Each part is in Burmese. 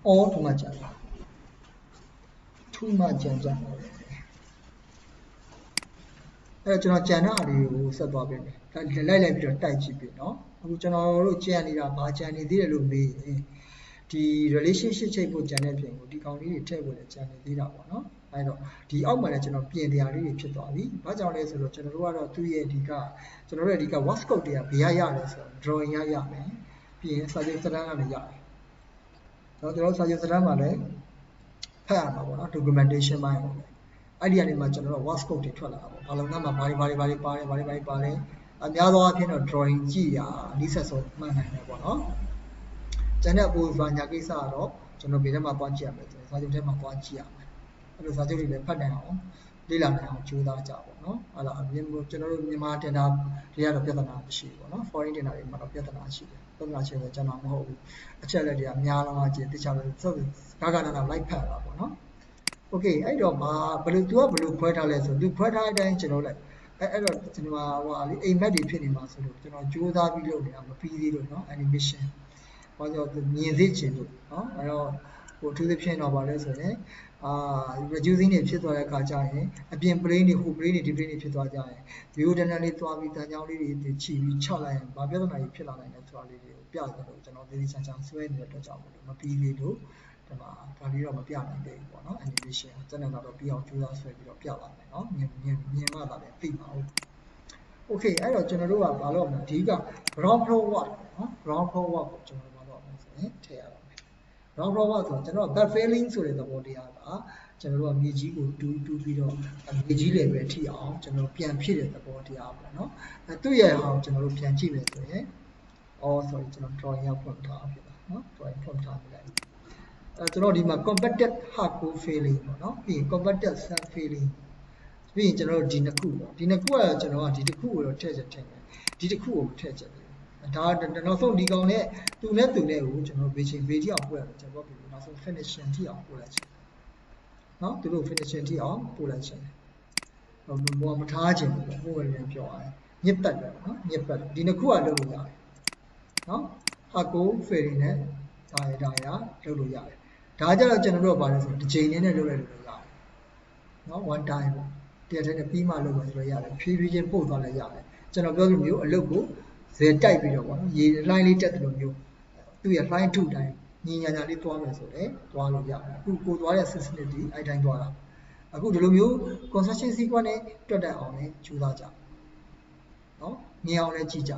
all too much too much အဲ့တော့ကျွန်တော်ကြံတဲ့အားတွေကိုဆက်သွားပြင်မယ်လိုက်ပြီးတော့တိုက်ကြည့်ပြီเนาะအခုကျွန်တော်တို့ကြံနေတာဘာကြံနေသေးတယ်လို့မေးရင်ဒီ relationship ချိတ်ဖို့ကြံတဲ့ပြင်ကိုဒီကောင်လေးတွေထည့်ဖို့လည်းကြံနေသေးတာပေါ့เนาะအဲ့တော့ဒီအောက်မှာလည်းကျွန်တော်ပြင်တရားလေးတွေဖြစ်သွားပြီဘာကြောင့်လဲဆိုတော့ကျွန်တော်တို့ကတော့သူ့ရဲ့ဒီကကျွန်တော်တို့ရဲ့ဒီက work scope တွေကဘယ်ရရတယ်ဆိုတော့ drawing ရမယ်ပြီးရင်စာချုပ်စတန်းကနေရတယ်ကျွန်တော်စာချုပ်စတန်းမှာလည်းဖတ်ရမှာပေါ့เนาะ documentation ပိုင်းပေါ့အဲ့ဒီကနေမှကျွန်တော်တို့ work scope တွေထွက်လာတာပေါ့ဘာလို့လဲမှာဘာတွေပါတယ်အများသောအားဖြင့်တော့ drawing ကြည့်ရအနည်းဆက်ဆုံးမှတ်နိုင်တယ်ပေါ့နော်ကျန်တဲ့အပေါ်ညာကိစ္စကတော့ကျွန်တော်ဘယ်ထဲမှာသွားကြည့်ရမလဲဆိုတော့စာချုပ်ထဲမှာသွားကြည့်ရမယ်အဲ့လိုစာချုပ်တွေလည်းဖတ်နိုင်အောင်လေ့လာနိုင်အောင်ကြိုးစားကြပေါ့နော်အဲ့ဒါကျွန်တော်တို့မြန်မာတင်တာတွေကတော့ပြဿနာမရှိဘူးပေါ့နော် foreign တင်တာတွေမှာတော့ပြဿနာရှိတယ်ပြဿနာရှိတယ်ကျွန်တော်မဟုတ်ဘူးအချက်လက်တွေကအများလုံးအကျတခြားလို့ဂါနာလိုက်ဖတ်တာပေါ့နော်โอเคအဲ့တော့ဘယ်လို तू ကဘယ်လိုခွဲထားလဲဆိုသူခွဲထားတဲ့အတိုင်းကျွန်တော်လည်းအဲ့တော့ကျွန်တော်ဟိုဟာလေအိမ်မက်တွေဖြစ်နေမှာဆိုလို့ကျွန်တော်ကြိုးစားပြီးလုပ်နေတာမပြီးသေးလို့เนาะ animation ဘာလို့လဲမြင်သိချင်လို့เนาะအဲ့တော့ဟိုသူသဖြင့်တော့ဗာလဲဆိုရင်reducing တွေဖြစ်သွားတဲ့အခါကျရင်အပြင် plane တွေဟို plane တွေဒီ plane တွေဖြစ်သွားကြရင် view data လေးသွားပြီးတန်ကြောင်းလေးတွေချီပြီးချလိုက်ရင်ဘာပြဿနာကြီးဖြစ်လာနိုင်လဲဆိုတာလေးတွေကိုပြတယ်လို့ကျွန်တော်သေချာချာဆွဲနေတဲ့အတွက်ကြောင့်မပြီးသေးလို့ဒါလေးတော့မပြနိုင်သေးဘူးပေါ့နော် animation ကိုကျွန်တော်တော့ပြီးအောင်ကြိုးစားဆွဲပြီးတော့ပြပါမယ်နော်မြင်မှသာလည်းသိပါဦး okay အဲ့တော့ကျွန်တော်တို့ကဘာလို့မလဲဒီက ground floor work နော် ground floor work ကိုကျွန်တော်ဘာလို့အောင်ဆိုရင်ထည့်ရပါမယ် ground floor work ဆိုတော့ကျွန်တော် back filling ဆိုတဲ့သဘောတရားကကျွန်တော်တို့ကမြေကြီးကိုတူးပြီးတော့မြေကြီး level အထိအောင်ကျွန်တော်ပြန်ဖြည့်တဲ့သဘောတရားပေါ့နော်အဲသူ့ရဲ့အောင်ကျွန်တော်တို့ပြန်ကြည့်မယ်ဆိုရင် sorry ကျွန်တော် drawing ရောက်ဖွင့်ထားဖြစ်တာနော် drawing ဖွင့်ထားပြလိုက်ကျွန်တော်ဒီမှာ compacted hardcore filling ပေါ့နော်ပြီးရင် compacted sand filling ပြီးရင်ကျွန်တော်တို့ဒီနှစ်ခုပေါ့ဒီနှစ်ခုကတော့ကျွန်တော်ကဒီတစ်ခုကိုတော့ထည့်ချက်ထည့်မယ်ဒီတစ်ခုကိုမထည့်ချက်ဘူးဒါနောက်ဆုံးဒီကောင်နဲ့သူနဲ့ကိုကျွန်တော်ဘေးချင်းဘေးတိအောင်ပို့ရတယ်ကျွန်တော်ပြောနောက်ဆုံး finishing ထိအောင်ပို့လိုက်ချင်နော်သူတို့ finishing ထိအောင်ပို့လိုက်ချင်ဘောမထားချင်ဘူးပို့ရတယ်ပြောရတယ်ညစ်ပတ်တယ်နော်ညစ်ပတ်ဒီနှစ်ခုကလုပ်လို့ရတယ်နော် hardcore filling နဲ့ဒါရလုပ်လို့ရတယ်ဒါကြတော့ကျွန်တော်တို့ကဘာလဲဆိုတစ်ချိန်နဲ့လုပ်လိုက်လို့ရတယ်နော် one time ပေါ့တရက်တည်းနဲ့ပြီးမှလုပ်မယ်ဆိုတော့ရတယ်ဖြည်းဖြည်းချင်းပို့သွားလိုက်ရတယ်ကျွန်တော်ပြောလို့မျိုးအလုပ်ကိုဇယ်တိုက်ပြီးတော့ပေါ့နော်ရေလိုင်းလေးတက်တယ်လို့မျိုးသူ့ရဲ့ line ထုတိုင်းညီညာလေးသွားမယ်ဆိုတော့သွားလို့ရတယ်အခုကိုသွားတဲ့ sensitivity အဲ့တိုင်းသွားတာအခုဒီလိုမျိုး construction sequence နဲ့တွက်တက်အောင်လည်းကြိုးစားကြနော်မြင်အောင်လည်းကြည့်ကြ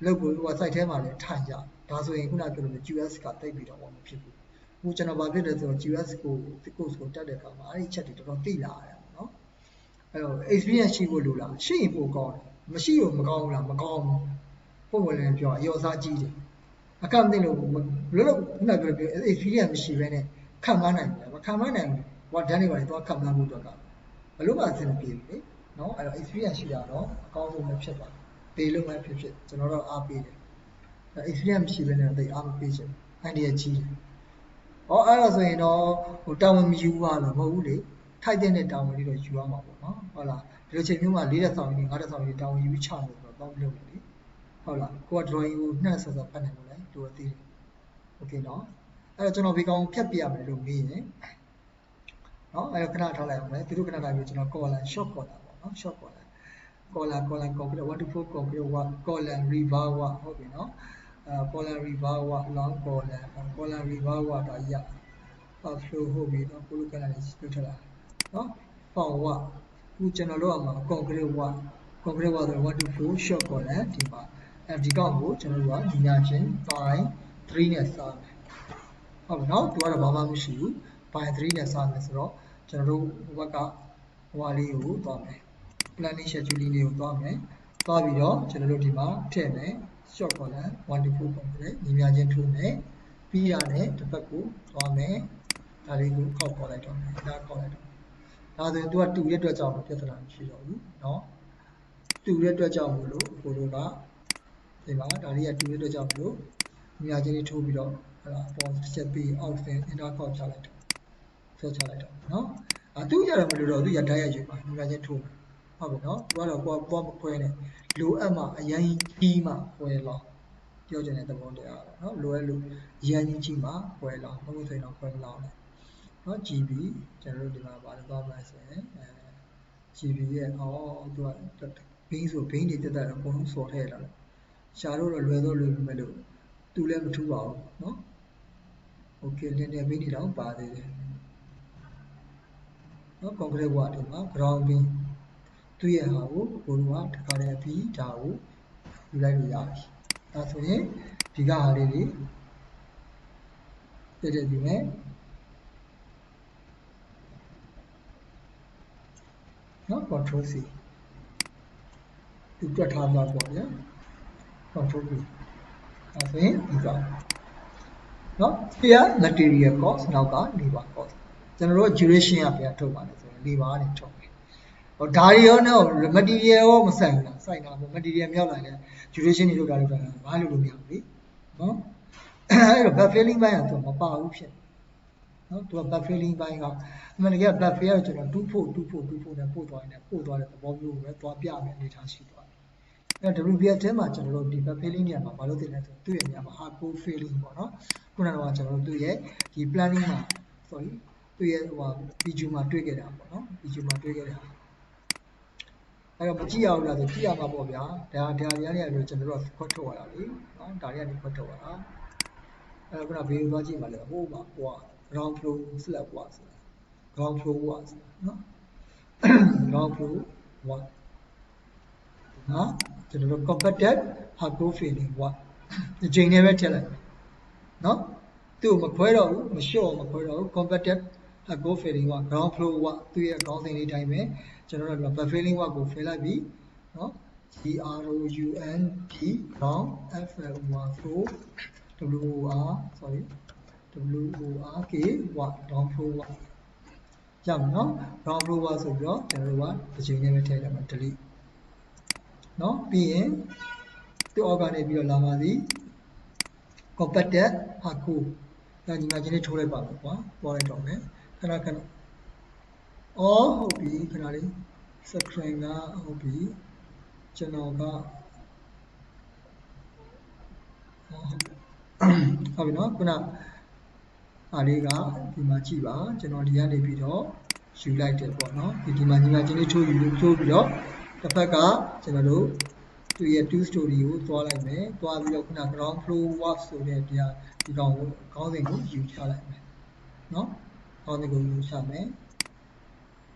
လုပ်ကိုဟို site ထဲမှာလည်းထိုင်ကြဒါဆိုရင်ခုနပြောလို့ QS ကတိတ်ပြီးတော့မဖြစ်ဘူးအခုကျွန်တော်ဗာဖြစ်တယ်ဆိုတော့ QS ကိုတက်တဲ့အခါမှာအဲ့ဒီချက်တွေတော်တော်သိလာရတယ်နော်အဲ့တော့ experience ရှိဖို့လိုလားရှိရင်ပိုကောင်းတယ်မရှိလို့မကောင်းဘူးလားမကောင်းဘူးပုံဝင်လည်းပြောအယောစားကြီးတယ်အကန့်သိလို့လို့ခုနပြော experience မရှိဘဲနဲ့ခံမနိုင်ဘူးမခံမနိုင်ဘူးဟိုဒန်းတွေပါလေတော့ခံမမှုတော့ကဘလို့မှအဆင်မပြေဘူးလေနော်အဲ့တော့ experience ရှိတာတော့အကောင်းဆုံးပဲဖြစ်ပါတယ်ပေလို့မှဖြစ်ကျွန်တော်တော့အားပေးတယ် experience မရှိဘဲနဲ့သိအားမပေးချင်အန်ဒီရကြီးတယ်ဟောအဲ့ဒါဆိုရင်တော့ဟိုတာဝန်မယူပါလို့မဟုတ်ဘူးလေထိုက်တဲ့တာဝန်လေးတော့ယူရမှာပေါ့နော်ဟုတ်လားဒီလိုချိန်မျိုးမှာ၄တက်ဆောင်ကြီး၅တက်ဆောင်ကြီးတာဝန်ယူပြီးချလို့ဆိုတော့လုပ်လို့လေဟုတ်လားကိုက drawing ကိုနှက်ဆော်ဖတ်နိုင်လို့လေတူအသေးတယ်โอเคနော်အဲ့တော့ကျွန်တော်ဒီကောင်ဖြတ်ပြရမယ်လို့မေးရင်နော်အဲ့တော့ခဏထားလိုက်အောင်လေသူတို့ခဏထားပြီးကျွန်တော် column short column ပေါ့နော် short column concrete 1 to 4 concrete 1 column rebar 1ဟုတ်ပြီနော်column rebar 1 long column rebar 1ဒါရflow ဟုတ်ပြီနော်ကိုလိုကလာလေးတွေ့ထလာနော်ပေါင်ဝခုကျွန်တော်တို့အမှာ concrete 1ဆို1 to 4 short column ဒီမှာဒီကောင်ကိုကျွန်တော်တို့ကညီညာချင်း by 3နဲ့စားမယ်ဟုတ်ပြီနော်သူကတော့ဘာမှမရှိဘူး by 3နဲ့စားမယ်ဆိုတော့ကျွန်တော်တို့ဘက်ကဟိုလေးကိုသွားမယ် planning scheduling လေးကိုသွားမယ်သွားပြီးတော့ကျွန်တော်တို့ဒီမှာထည့်မယ် short column 1 to 4 concrete ညီညာချင်းထိုးမယ်ပြီးရတဲ့တစ်ဖက်ကိုသွားမယ်ဒါလေးကိုခောက်ခေါ်လိုက်တော့မယ်ဒါခေါ်လိုက်တော့ဒါဆိုရင်သူကတူတဲ့အတွက်ကြောင့်ပြဿနာမရှိတော့ဘူးเนาะတူတဲ့အတွက်ကြောင့်မလို့ကိုလိုကဒီမှာဒါလေးကတူတဲ့အတွက်ကြောင့်မလို့ညီညာချင်းလေးထိုးပြီးတော့ဟလာပေါ်ချက်ပြီး out fin inter call ချလိုက်တော့ဆွဲချလိုက်တော့เนาะသူကြတယ်မလို့တော့သူရဓာတ်ရရွေးပါညီညာချင်းထိုးဟုတ်ပြီเนาะသူကတော့ကိုယ်မခွဲနဲ့လိုအပ်မှအရင်ကြီးမှခွဲလောက် ပြောချင်တဲ့သဘောတရားပဲเนาะလိုရလို့ရန်ကြီးကြီးမှာပွဲလောင်းမဟုတ်ဆိုရင်တော့ပွဲမလောင်းနဲ့เนาะ GB ကျွန်တော်တို့ဒီမှာဗာလို့သွားမှဆိုရင်GB ရဲ့သူကဘင်းဆိုဘင်းတွေတက်တက်အကုန်လုံးစော်ထည့်လာတယ်ရှားတော့လွယ်တော့လွယ်ပြီမဲ့လို့သူလည်းမထူပါဘူးเนาะโอเคလင်းနေဘင်းတွေတော့ပါသေးတယ်เนาะ concrete work တွေမှာ ground beam သူ့ရဲ့ဟာကိုကိုလိုကတခါတည်းပြီးဒါကိုယူလိုက်လို့ရပြီဒါဆိုရင်ဒီကဟာလေးတွေပြည့်ပြီမယ်เนาะ control C သူတွက်ထားမှာပေါ့ဗျာ control B ဒါဆိုရင်ဒီကเนาะ here material cost နောက်က labor cost ကျွန်တော်တို့ duration ကပြန်ထုတ်ပါလေဆိုရင် labor ကနေထုတ်မယ်ဟောဒါတွေရောနော် material ရောမဆိုင်ဘူးလားဆိုင်တာပေါ့ material မြောက်လာရင် duration တွေထုတ်တာလို့ဘာလို့လို့မရဘူးလေနော်အဲ့တော့ back filling ဘိုင်းကသူမပါဘူးဖြစ်နော်သူက back filling ဘိုင်းကအမှန်တကယ် back fill ကကျွန်တော်2ဖို့နဲ့ပို့သွားတဲ့သဘောမျိုးပဲသွားပြမယ်အနေထားရှိသွားတယ်အဲ့တော့ WPF ထဲမှာကျွန်တော်တို့ဒီ back filling နေရာမှာဘာလို့တင်လဲဆိုသူ့ရဲ့နေရာမှာ hardcore filling ပေါ့နော်ခုနကတော့ကျွန်တော်တို့သူ့ရဲ့ဒီ planning မှာ sorry သူ့ရဲ့PG မှာတွေ့ခဲ့တာပေါ့နော် PG မှာတွေ့ခဲ့တာအဲ့တော့မကြည့်ရဘူးလားဆိုကြည့်ရမှာပေါ့ဗျာဒါတွေကနေလို့ကျွန်တော်တို့ခွတ်ထုတ်ရတာလေနော်ဒါတွေကနေခွတ်ထုတ်ရတာအဲ့တော့ခုနဗီဒီယိုသွားကြည့်ပါလေဟိုမှာဟို ground floor slab ကွာဆိုတာ ground floor ကွာဆိုတာနော် ground floor 1နော်ကျွန်တော်တို့ compacted hardcore filling 1ဒီချိန်နဲ့ပဲထည့်လိုက်နော်သူ့ကိုမခွဲတော့ဘူးမလျှော့မခွဲတော့ဘူး compacted hardcore filling 1 ground floor 1သူ့ရဲ့ခေါင်းစဉ်လေးတိုင်းပဲကျွန်တော်တို့ back filling 1ကိုဖယ်လိုက်ပြီနော် GROUND ground FL1 floor WOR sorry WORK 1 ground floor 1ရမယ်နော် ground floor 1ဆိုပြီးတော့ကျွန်တော်တို့ကတစ်ချိန်နဲ့ပဲထည့်လိုက်မှာ delete နော်ပြီးရင်သူ့အောက်ကနေပြီးတော့လာပါသည် compacted hardcore ဒါညီမချင်းလေးထိုးလိုက်ပါမယ်ကွာပေါ်လိုက်တော့မယ်ခဏဟုတ်ပြီခဏလေး screen ကဟုတ်ပြီကျွန်တော်ကဟုတ်ပြီနော်ခုနအားလေးကဒီမှာကြည့်ပါကျွန်တော်ဒီကနေပြီးတော့ယူလိုက်တယ်ပေါ့နော်ဒီမှာညီမချင်းလေးထိုးပြီးတော့တစ်ဖက်ကကျွန်တော်တို့သူရဲ့ two story ကိုသွားလိုက်မယ်သွားပြီးတော့ခုန ground floor work ဆိုတဲ့ဒီကောင်ကိုခေါင်းစဉ်ကိုယူချလိုက်မယ်နော်ခေါင်းစဉ်ကိုယူချမယ်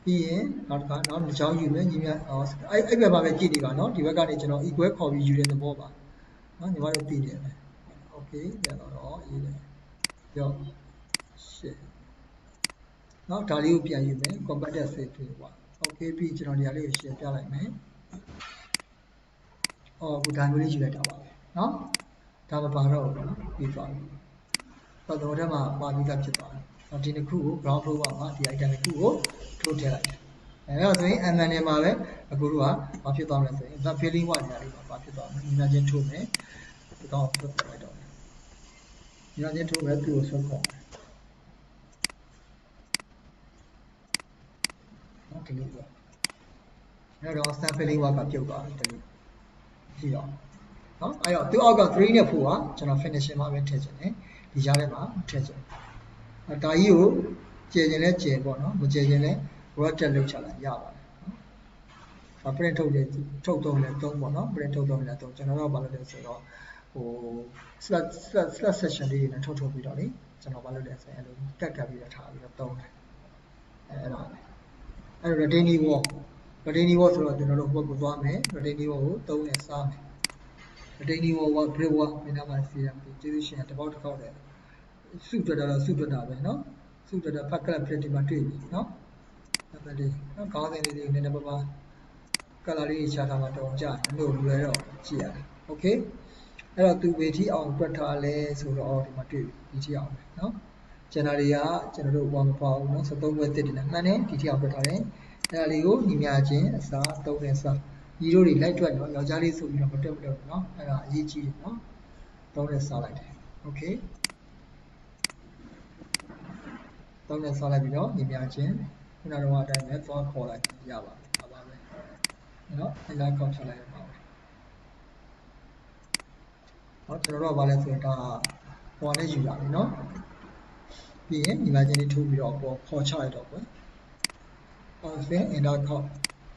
ပြီးရင်နောက်တစ်ချောင်းယူမယ်ညီမအဲ့ဘက်မှာပဲကြည့်နေပါနော်ဒီဘက်ကနေကျွန်တော် equal ခေါ်ပြီးယူတဲ့သဘောပါနော်ညီမတို့သိနေတယ်โอเคပြန်တော့ရေးတယ်ကြောက်ရှစ်နော်ဒါလေးကိုပြန်ယူမယ် compacted save ပေါ့โอเคပြီးကျွန်တော်ဒီဟာလေးကို share ပြလိုက်မယ်ခုဒါမျိုးလေးယူလိုက်တာပါပဲเนาะဒါမပါတော့ဘူးเนาะပြီးသွားပြီပတ်တော်ထဲမှာပါပြီးသားဖြစ်သွားတယ်ဒီတစ်ခုကို ground floor မှာဒီ item တစ်ခုကိုထိုးထည့်လိုက်တယ်အဲ့တော့ဆိုရင် MN ထဲမှာပဲအခုတို့ကဘာဖြစ်သွားမလဲဆိုရင် the filling ဝနေရာလေးမှာဘာဖြစ်သွားမလဲညီမချင်းထိုးမယ်ဒီကောင်ကိုဆွဲလိုက်တော့ညီမချင်းထိုးမယ်သူ့ကိုဆွဲခေါ်မယ်เนาะဒီလိုပေါ့အဲ့တော့ stand filling ဝကပြုတ်သွားတယ်ဒီလိုကြည့်တော့နော်အဲ့တော့သူအောက်က3နဲ့4ကကျွန်တော် finishing မှာပဲထည့်ချင်တယ်ဒီကြားထဲမှာထည့်ချင်တယ်ဒါကြီးကိုကျယ်ကျင်လဲကျယ်ပေါ့နော်မကျယ်ကျင်လဲ rotate လုပ်ချလိုက်ရပါတယ်နော် print ထုတ်သုံးလဲ3ပေါ့နော် print ထုတ်သုံးလဲ3ကျွန်တော်တို့ဘာလုပ်လဲဆိုတော့ဟို slot section လေးတွေနဲ့ထုတ်ပြီးတော့လေကျွန်တော်ဘာလုပ်လဲဆိုရင်အဲ့လိုကတ်ပြီးတော့ထားပြီးတော့သုံးတယ်အဲ့ဒါအဲ့ retaining wall ဆိုတော့ကျွန်တော်တို့ဘက်ကိုသွားမယ် retaining wall ကို3နဲ့စားမယ်retaining wall brick wall မင်းသားမှာစီရမယ်ကျေးဇူးရှင်တစ်ပေါက်တစ်ခေါက်တည်းစုတွက်တာပဲเนาะစုတွက်တာဖက်ကလပ် plate ဒီမှာတွေ့ပြီเนาะအဲ့ဒါလေးเนาะခေါင်းစဉ်လေးတွေနည်းနည်းပါးကလာလေးချထားမှာတော့ကြာလို့လွယ်တော့ကြည့်ရတယ်โอเคအဲ့တော့သူဝေထီအောင်တွက်ထားလဲဆိုတော့ဒီမှာတွေ့ပြီဒီထီအောင်ပဲเนาะကျန်တာတွေကကျွန်တော်တို့ဘာမပါဘူးเนาะ73ဘွဲတစ်တင်တယ်မှန်တယ်ဒီထီအောင်တွက်ထားတယ်အဲ့ဒါလေးကိုညီမြချင်းအစား3နဲ့စားညီတို့တွေလိုက်တွက်တော့ယောက်ျားလေးဆိုပြီးတော့မတွက်ဘူးเนาะအဲ့ဒါအရေးကြီးတယ်เนาะ3နဲ့စားလိုက်တယ်โอเค3နဲ့စားလိုက်ပြီးတော့ညီမြချင်းခုနကတော့အတိုင်းပဲသွားခေါ်လိုက်ရပါတယ်ပါပဲเนาะအဲ့ဒါကောက်ချလိုက်ရပါမယ် ကျွန်တော်တို့ကဘာလဲဆိုရင်ဒါပေါ်နဲ့ယူလာပြီเนาะပြီးရင်ညီမချင်းလေးထိုးပြီးတော့ပေါ်ခေါ်ချလိုက်တော့ကွယ်အော်ဆင်း enter ခေါက်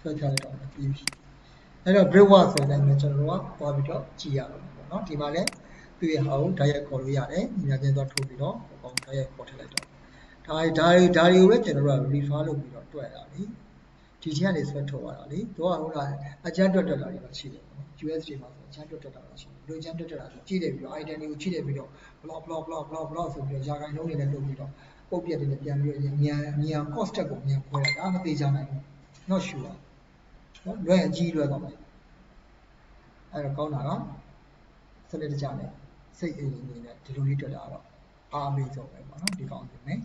ဆွဲချလိုက်တော့ပြီးပြီအဲ့တော့ break work ဆိုတဲ့အတိုင်းပဲကျွန်တော်တို့ကသွားပြီးတော့ကြည့်ရအောင်ပေါ့เนาะဒီမှာလဲသူ့ရဲ့ဟာကိုဓာတ်ရိုက်ခေါ်လို့ရတယ်ညီမချင်းသွားထိုးပြီးတော့အကောင်ဓာတ်ရိုက်ခေါ်ထည့်လိုက်တော့ဒါတွေကိုပဲကျွန်တော်တို့က refer လုပ်ပြီးတော့တွက်တာလीဒီထဲကနေဆွဲထုတ်ရတာလीတော့ဟုတ်လားအကျန်းတွက်တာတွေပါရှိတယ်ပေါ့နော် USD မှာဆိုအကျန်းတွက်တာရှိတယ်လူအကျန်းတွက်တာဆိုကြည့်တယ်ပြီးတော့ item တွေကိုကြည့်တယ်ပြီးတော့ block ဆိုပြီးတော့ယာကိုင်လုံးတွေနဲ့လုပ်ပြီးတော့ပုတ်ပြက်တွေနဲ့ပြန်ပြီးတော့မြန် cost တက်ကိုမြန်ခွဲတာဒါမသေးချာနိုင်ဘူး not sure နော်လွယ်အကြီးလွယ်တော့မယ်အဲ့တော့ကောင်းတာကစနစ်တကျနဲ့စိတ်အရင်ကြီးနဲ့ဒီလိုလေးတွက်တာတော့အားအမေဆုံးပဲပေါ့နော်ဒီကောင်းနေမယ်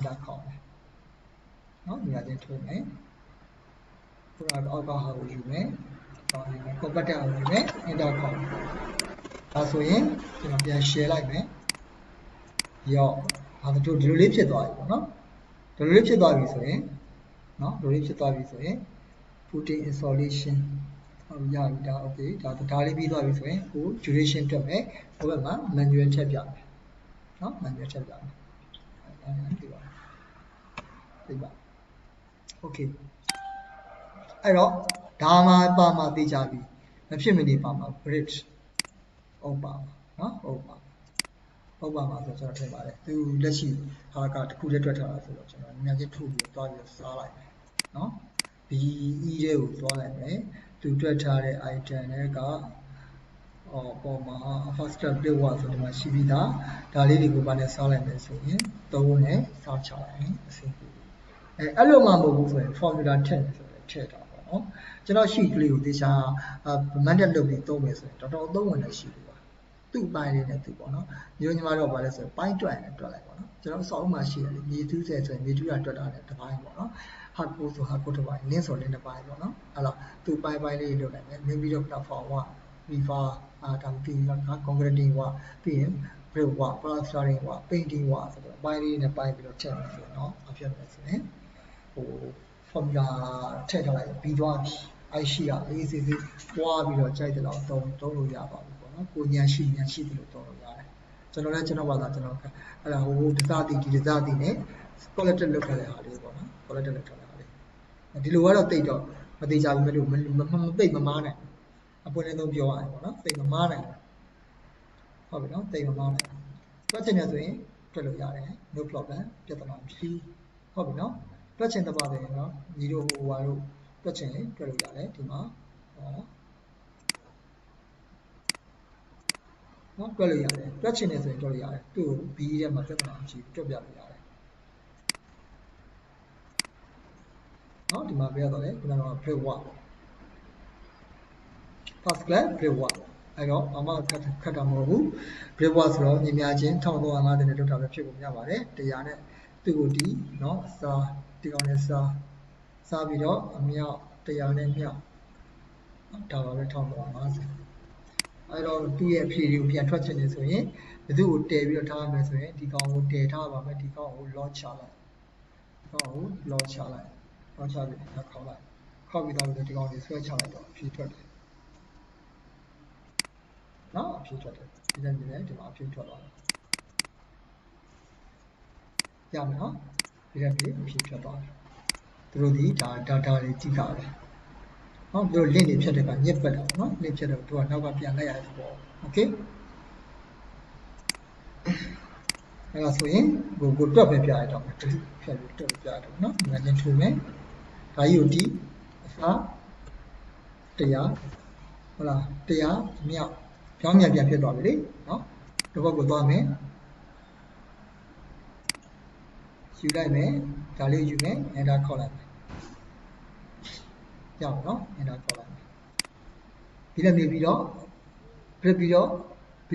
ဒါခေါင်းမယ်နော်ညီမချင်းထိုးမယ်ခုနကအောက်ကဟာကိုယူမယ်ဆောင်းယူမယ် compactor ကိုယူမယ် enter ခေါက်ဒါဆိုရင်ကျွန်တော်ပြန် share လိုက်မယ်ရောဒါတို့ဒီလိုလေးဖြစ်သွားပြီပေါ့နော်ဒီလိုလေးဖြစ်သွားပြီဆိုရင်နော်ဒီလိုလေးဖြစ်သွားပြီဆိုရင် putting installation ဟောရပြီဒါ okay ဒါလေးပြီးသွားပြီဆိုရင်ဟို duration တွက်မယ်ဟိုဘက်မှာ manual ထည့်ပြမယ်နော် manual ထည့်ပြမယ်ဒီပါ okay အဲ့တော့ဒါမှပါမှသိကြပြီမဖြစ်မနေပါမှာ bridge ဟုတ်ပါနော်ဟုတ်ပါမှာဆိုကျွန်တော်ထည့်ပါတယ်သူလက်ရှိဟာကတစ်ခုတည်းတွက်ထားတာဆိုတော့ကျွန်တော်ညချင်းထုတ်ပြီးသွားပြီးစားလိုက်မယ်နော် BE တဲ့ကိုသွားလိုက်မယ်သူတွက်ထားတဲ့ item တွေကပေါ်မှာ first step play work ဆိုဒီမှာရှိပြီးသားဒါလေးတွေကိုပါနဲ့စားလိုက်မယ်ဆိုရင်3နဲ့စားချလိုက်ရင်အဆင်ပြေအဲ့လိုမှမဟုတ်ဘူးဆိုရင် formula ထည့်မယ်ဆိုတော့ထည့်တာပေါ့နော်ကျွန်တော် sheet ကလေးကိုသေချာ mandate လုပ်ပြီးသုံးမယ်ဆိုရင်တော်တော်သုံးဝင်တဲ့ sheet တွေပါသူ့ပိုင်းလေးနဲ့သူပေါ့နော်ညီမတို့ကဘာလဲဆိုရင်ပိုင်းတွက်ရင်တွက်လိုက်ပေါ့နော်ကျွန်တော်အစောအုံးမှာရှိတယ်လေမြေတူးဆယ်ဆိုရင်မြေတူးတာတွက်တာနဲ့တစ်ပိုင်းပေါ့နော်ဟာကိုဆိုဟာကိုတစ်ပိုင်းလင်းဆိုလင်းတစ်ပိုင်းပေါ့နော်အဲ့တော့သူ့ပိုင်းလေးလုပ်လိုက်မယ်မြင်ပြီးတော့ platform က refer ဒါပြီးတော့ concreting ကပြီးရင် brick work plastering work painting work ဆိုတော့ပိုင်းလေးနဲ့ပိုင်းပြီးတော့ထည့်မယ်ဆိုတော့အဖြစ်မယ်ဆိုရင်ဟို formula ထည့်ထားလိုက်ပြီးသွားပြီအဲ့ရှိရအေးစစ်ပွားပြီးတော့ကြိုက်တယ်တော့သုံးလို့ရပါဘူးပေါ့နော်ကိုညာရှိတယ်လို့သုံးလို့ရတယ်ကျွန်တော်လည်းကျွန်တော်ဘာသာကျွန်တော်အဲ့ဒါဟိုတစားတီဒီတစားတီနဲ့ collected လုပ်ထားတဲ့ဟာလေးပေါ့နော် collected လုပ်ထားတဲ့ဟာလေးဒီလိုကတော့တိတ်တော့မသေးကြဘူးမလို့တိတ်မမားနိုင်အပွင့်လေးသုံးပြောရတယ်ပေါ့နော်တိတ်မမားနိုင်ဟုတ်ပြီနော်တိတ်မမားနိုင်တွက်ချင်တယ်ဆိုရင်တွက်လို့ရတယ် no problem ပြဿနာမရှိဟုတ်ပြီနော်တွက်ချင်တဲ့ပါတယ်နော်ညီတို့ဟိုဟာတို့တွက်ချင်ရင်တွက်လို့ရတယ်ဒီမှာနော်တွက်လို့ရတယ်တွက်ချင်တယ်ဆိုရင်တွက်လို့ရတယ်သူ့ကို B ထဲမှာပြဿနာမရှိဘူးတွက်ပြလို့ရတယ်နော်ဒီမှာပြရတော့လေခုနက break work first class break work အဲ့တော့အမခတ်တာမဟုတ်ဘူး break work ဆိုတော့ညီများချင်း1350နဲ့လုပ်တာပဲဖြစ်ပုံရပါတယ်100နဲ့သူ့ကိုဒီနော်စားဒီကောင်နဲ့စားပြီးတော့အမြောက်100နဲ့မြောက်ဒါပါပဲ1350အဲ့တော့သူ့ရဲ့အဖြေတွေကိုပြန်ထွက်ချင်နေဆိုရင်ဘယ်သူ့ကိုတည်ပြီးတော့ထားရမယ်ဆိုရင်ဒီကောင်ကိုတည်ထားပါမယ်ဒီကောင်ကို launch ချလိုက်ဒီကောင်ကို launch ချလိုက် launch ချပြီးတော့ခေါက်လိုက်ခေါက်ပြီးတော့ဒီကောင်ကိုဆွဲချလိုက်တော့အဖြေထွက်တယ်နော်အဖြေထွက်တယ်ဒီနေ့ဒီမှာအဖြေထွက်သွားတယ်ရမယ်နော်ဒီနေ့အဖြေထွက်သွားတယ်သူတို့ဒီဒါ data တွေကြည့်တာပဲနော်သူတို့ link တွေဖြတ်တဲ့ကညစ်ပတ်တာပေါ့နော် link ဖြတ်တော့သူကနောက်ကပြန်လိုက်ရတယ်ပေါ့ okay အဲ့ဒါဆိုရင်ကိုတွက်ပဲပြရတော့မယ်ဖြတ်ပြီးတွက်ပြရတော့နော်ငါချင်းထိုးမယ်ဒါကြီးကိုဒီအစား100ဟုတ်လား100မြောက်ကြောင်းမြန်ပြန်ဖြစ်သွားပြီလေနော်တစ်ဘက်ကိုသွားမယ်ယူလိုက်မယ်ဒါလေးယူမယ် enter ခေါက်လိုက်မယ်ကြောက်နော် enter ခေါက်လိုက်မယ်ပြီးလည်းပြီးတော့ပြီး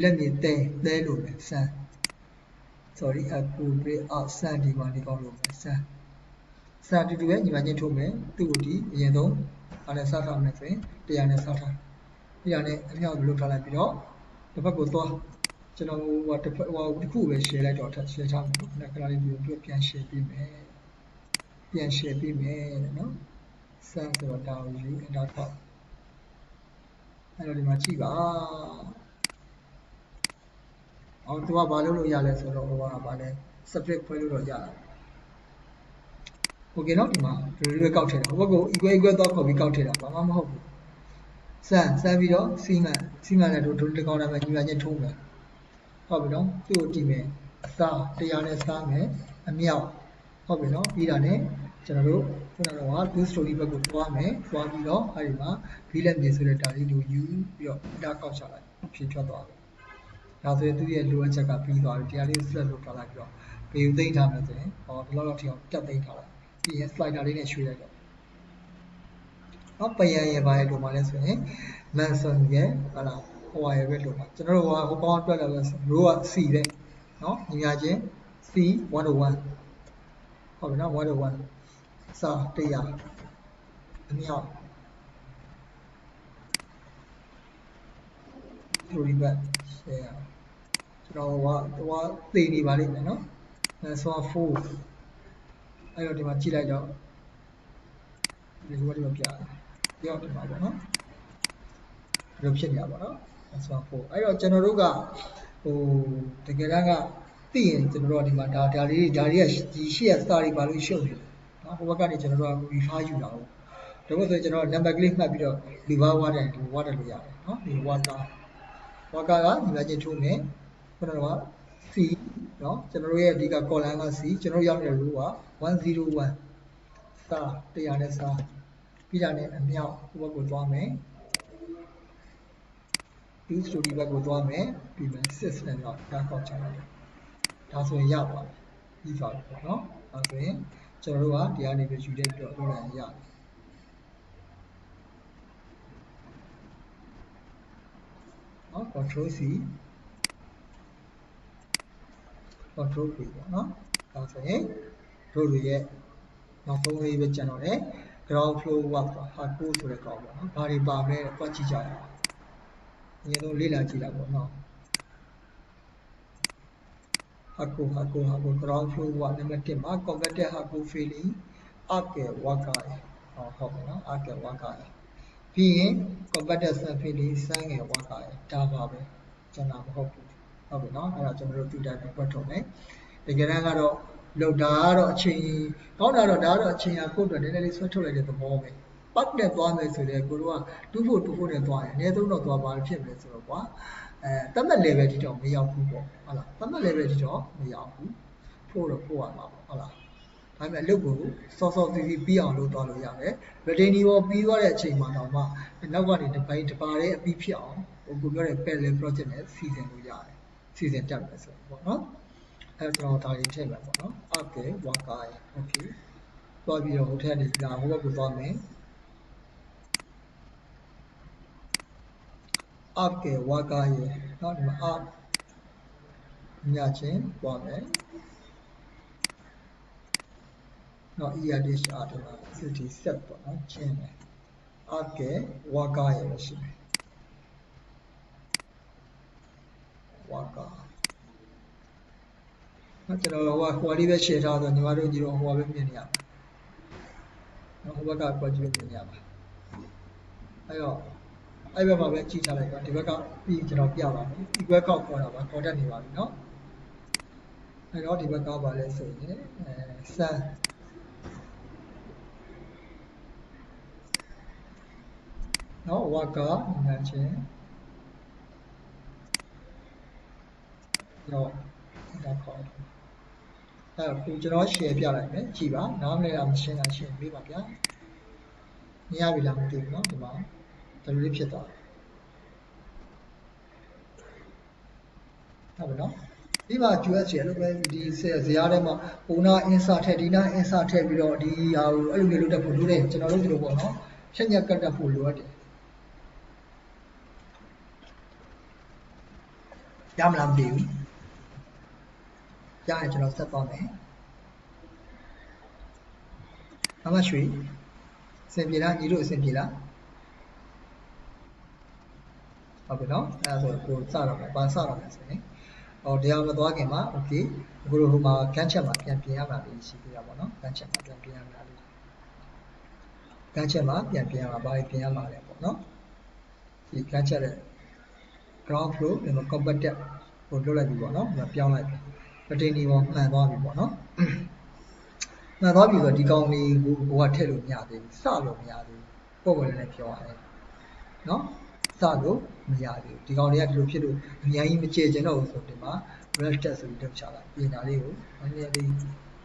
လည်းတဲလို့မယ်ဆန်း sorry အခုပြီးဆန်းဒီမှာဒီကောင်းလို့မယ်ဆန်းတူတူပဲညီမချင်းထိုးမယ်သူ့ကိုဒီအရင်ဆုံးအားနဲ့စားထားမယ်ဆိုရင်100နဲ့စားထား100နဲ့အမြောက်လုပ်ထားလိုက်ပြီးတော့တစ်ဖက်ကိုသွားကျွန်တော်ဟိုတစ်ခုပဲ share လိုက်တော့ထပ် share ချမယ်နော်ခဏလေးပြီးပြန် share ပေးမယ်နော်ဆန်းဆိုတော့ဒါကိုယူ enter ခေါက်အဲ့တော့ဒီမှာကြည့်ပါ और तो आप बालों लो या ले सो लो वहाँ बाले separate खोलो लो या ओके ना टीमा तो रिवे काउंट है वो को इक्वल तो कॉपी काउंट है बाबा महो सन भी तो सीमा ने तो काउंट में निवाज ने ठोंग में ဟုတ်ပြီနော်သူ့ကိုကြည့်မယ်အစားတရားနဲ့စားမယ်အမြောက်ဟုတ်ပြီနော်ပြီးတာနဲ့ကျွန်တော်တို့ခုနကတော့ two story ဘက်ကိုသွားမယ်သွားပြီးတော့အဲဒီမှာ village မြေဆိုတဲ့ဒါလေးကိုယူပြီးတော့ဒါကောက်ချလိုက်ဖြည့်ထွက်သွားတယ်ဒါဆိုရင်သူ့ရဲ့လိုအပ်ချက်ကပြီးသွားပြီတရားလေးကို set လုပ်ထားလိုက်ပြီးတော့ဘေးကိုသိမ်းထားမယ်ဆိုရင်ဟောဒီလောက်ထိအောင်တက်သိမ်းထားလိုက်ပြီးရင် slider လေးနဲ့ရွှေ့လိုက်တော့နော်ပယံရဲ့ဘာရဲ့လိုမှလဲဆိုရင် manson ရဲ့ဟုတ်လားဟိုရပဲလို့ပါကျွန်တော်တို့ဟိုကောင်းအတွက်လည်း row က C ပဲเนาะညီမချင်း C 101ဟုတ်ပြီနော်101စာ100အမြောက်ဒီလိုပဲ share ကျွန်တော်ဟိုသိနေပါလိမ့်မယ်เนาะဆိုတော့4အဲ့တော့ဒီမှာကြည့်လိုက်တော့ဒီလိုဒီမှာပြတယ်ပြောဒီမှာပေါ့เนาะဒီလိုဖြစ်နေတာပေါ့เนาะဆိုတော့4အဲ့တော့ကျွန်တော်တို့ကဟိုတကယ်တမ်းကသိရင်ကျွန်တော်တို့ဒီမှာဒါလေးကဒီရှေ့က star တွေပါလို့ရှုပ်နေတယ်เนาะဟိုဘက်ကနေကျွန်တော်တို့က refer ယူတာဟုတ်ဒါပေမဲ့ဆိုကျွန်တော် number ကလေးမှတ်ပြီးတော့ liver water ဒီ water လို့ရတယ်เนาะဒီ water ကညီမချင်းထိုးမယ်ခုနက C เนาะကျွန်တော်တို့ရဲ့အဓိက column က C ကျွန်တော်ရောက်နေတဲ့ row က101စာ100နဲ့စာပြီးတာနဲ့အမြောက်ဟိုဘက်ကိုသွားမယ်ဒီ story ဘက်ကိုသွားမယ်ပြီးမှ6နဲ့တော့ဒါကောက်ချလိုက်တယ်ဒါဆိုရင်ရပါပြီပြီးသွားပြီပေါ့နော်ဒါဆိုရင်ကျွန်တော်တို့ကဒီကနေပြီးယူတဲ့ပြီးတော့လုပ်လိုက်ရတယ်နော် control C control V ပေါ့နော်ဒါဆိုရင်တို့ရဲ့နောက်ဆုံးလေးပဲကျန်တော့တယ် ground floor work ပါ hardcore ဆိုတဲ့ကောင်ပေါ့နော်ဘာတွေပါမလဲတွက်ကြည့်ကြရအောင်အရင်ဆုံးလေ့လာကြည့်တာပေါ့နော် hardcore ground floor work နံပါတ်1မှာ compacted hardcore failing arc worker ဟုတ်ပါနော် arc worker ပြီးရင် compacted sun failing sun worker ဒါပါပဲကျွန်တော်မဟုတ်ဘူးဟုတ်ပြီနော်အဲ့ဒါကျွန်တော်တို့ဒီတိုင်းပဲပတ်ထုတ်မယ်တကယ်တမ်းကတော့လောက်ဒါကတော့အချိန်ကောင်းတာတော့ဒါကတော့အချိန်အားကိုအတွက်နည်းနည်းလေးဆွဲထုတ်လိုက်တဲ့သဘောပဲပတ်နဲ့သွားမယ်ဆိုတော့ကိုတို့က2ဖို့နဲ့သွားရင်အနည်းဆုံးတော့သွားပါဖြစ်မယ်ဆိုတော့ကွာတတ်မှတ် level တိတော့မရောက်ဘူးပေါ့ဟုတ်လားတတ်မှတ် level တိတော့မရောက်ဘူးဖို့ရမှာပေါ့ဟုတ်လားဒါပေမဲ့အလုပ်ကိုစောစီပြီးအောင်လုပ်သွားလို့ရတယ် retain ရောပြီးသွားတဲ့အချိန်မှာတော့မှနောက်ကနေတစ်ပိုင်းတစ်ပါတဲ့အပြီးဖြစ်အောင်ဟိုကိုပြောတဲ့ parallel project နဲ့စီစဉ်လို့ရတယ်စီစဉ်တက်မယ်ဆိုတော့ပေါ့နော်အဲ့တော့ကျွန်တော်ဒါလေးထည့်မယ်ပေါ့နော် okay worker okay သွားပြီးတော့ဟိုထက်နေလာဟိုဘက်ကိုသွားမယ် okay worker ရေเนาะဒီမှာ up ညချင်းသွားမယ်เนาะ ERDH ဒီမှာ city set ပေါ့နော်ချင်းမယ် okay worker ရေရှိမယ် workerကျွန်တော်ဟိုလေးပဲ share ထားဆိုညီမတို့ညီတော့ဟိုပဲမြင်နေရမှာနော်ဟိုဘက်ကကွက်ကြည့်လို့မြင်ရမှာအဲ့တော့အဲ့ဘက်မှာပဲကြည့်ထားလိုက်တော့ဒီဘက်ကပြီးကျွန်တော်ပြပါမယ် equal count ခေါ်တာပါ contact နေပါပြီနော်အဲ့တော့ဒီဘက်ကပါလဲဆိုရင်sun နော် worker နားချင်းတော့ဒါခေါ်အဲ့တော့ကျွန်တော် share ပြလိုက်မယ်ကြည့်ပါနားမလဲတာမရှင်းတာရှင်းပေးပါဗျာမြင်ရပြီလားမသိဘူးเนาะဒီမှာဒါလိုလေးဖြစ်သွားတယ်ဟုတ်ပြီเนาะဒီမှာ QS ရဲ့လို့ပဲဒီဇာတ်ထဲမှာဟိုနာ insert ထည့်ဒီနာ insert ထည့်ပြီးတော့ဒီဟာကိုအဲ့လိုမျိုးလုပ်တတ်ဖို့လိုတယ်ကျွန်တော်တို့ဒီလိုပေါ့เนาะဖြတ်ညက်ကတ်တတ်ဖို့လိုအပ်တယ်ရမလားမသိဘူးရရင်ကျွန်တော်ဆက်သွားမယ်အမရွှေအဆင်ပြေလားညီတို့အဆင်ပြေလားဟုတ်ပြီเนาะအဲ့ဒါဆိုကိုစတော့မယ်ဘာစတော့မယ်ဆိုရင်ဟောတရားမသွားခင်မှာโอเคအခုလိုဟိုမှာကန်းချက်မှာပြန်ပြင်ရမှာလေးရှိသေးတာပေါ့เนาะကန်းချက်မှာပြန်ပြင်ရမှာလေးကန်းချက်မှာပြန်ပြင်ရမှာဘာပြင်ရမှာလဲပေါ့เนาะဒီကန်းချက်ရဲ့ ground floor ဒီမှာ compacted ဟိုလွတ်လိုက်ပြီပေါ့နော်ပြောင်းလိုက်ပြီ retaining wall မှန်သွားပြီပေါ့နော်မှန်သွားပြီဆိုတော့ဒီကောင်လေးကိုကထည့်လို့မရသေးဘူးစလို့မရသေးဘူးပုံပေါ်လည်းပြောရတယ်နော်စလို့မရသေးဘူးဒီကောင်လေးကဒီလိုဖြစ်လို့အများကြီးမကျေကျင်တော့ဘူးဆိုဒီမှာ red test ဆိုပြီးလုပ်ချလိုက်ပြင်တာလေးကိုနည်းနည်းလေး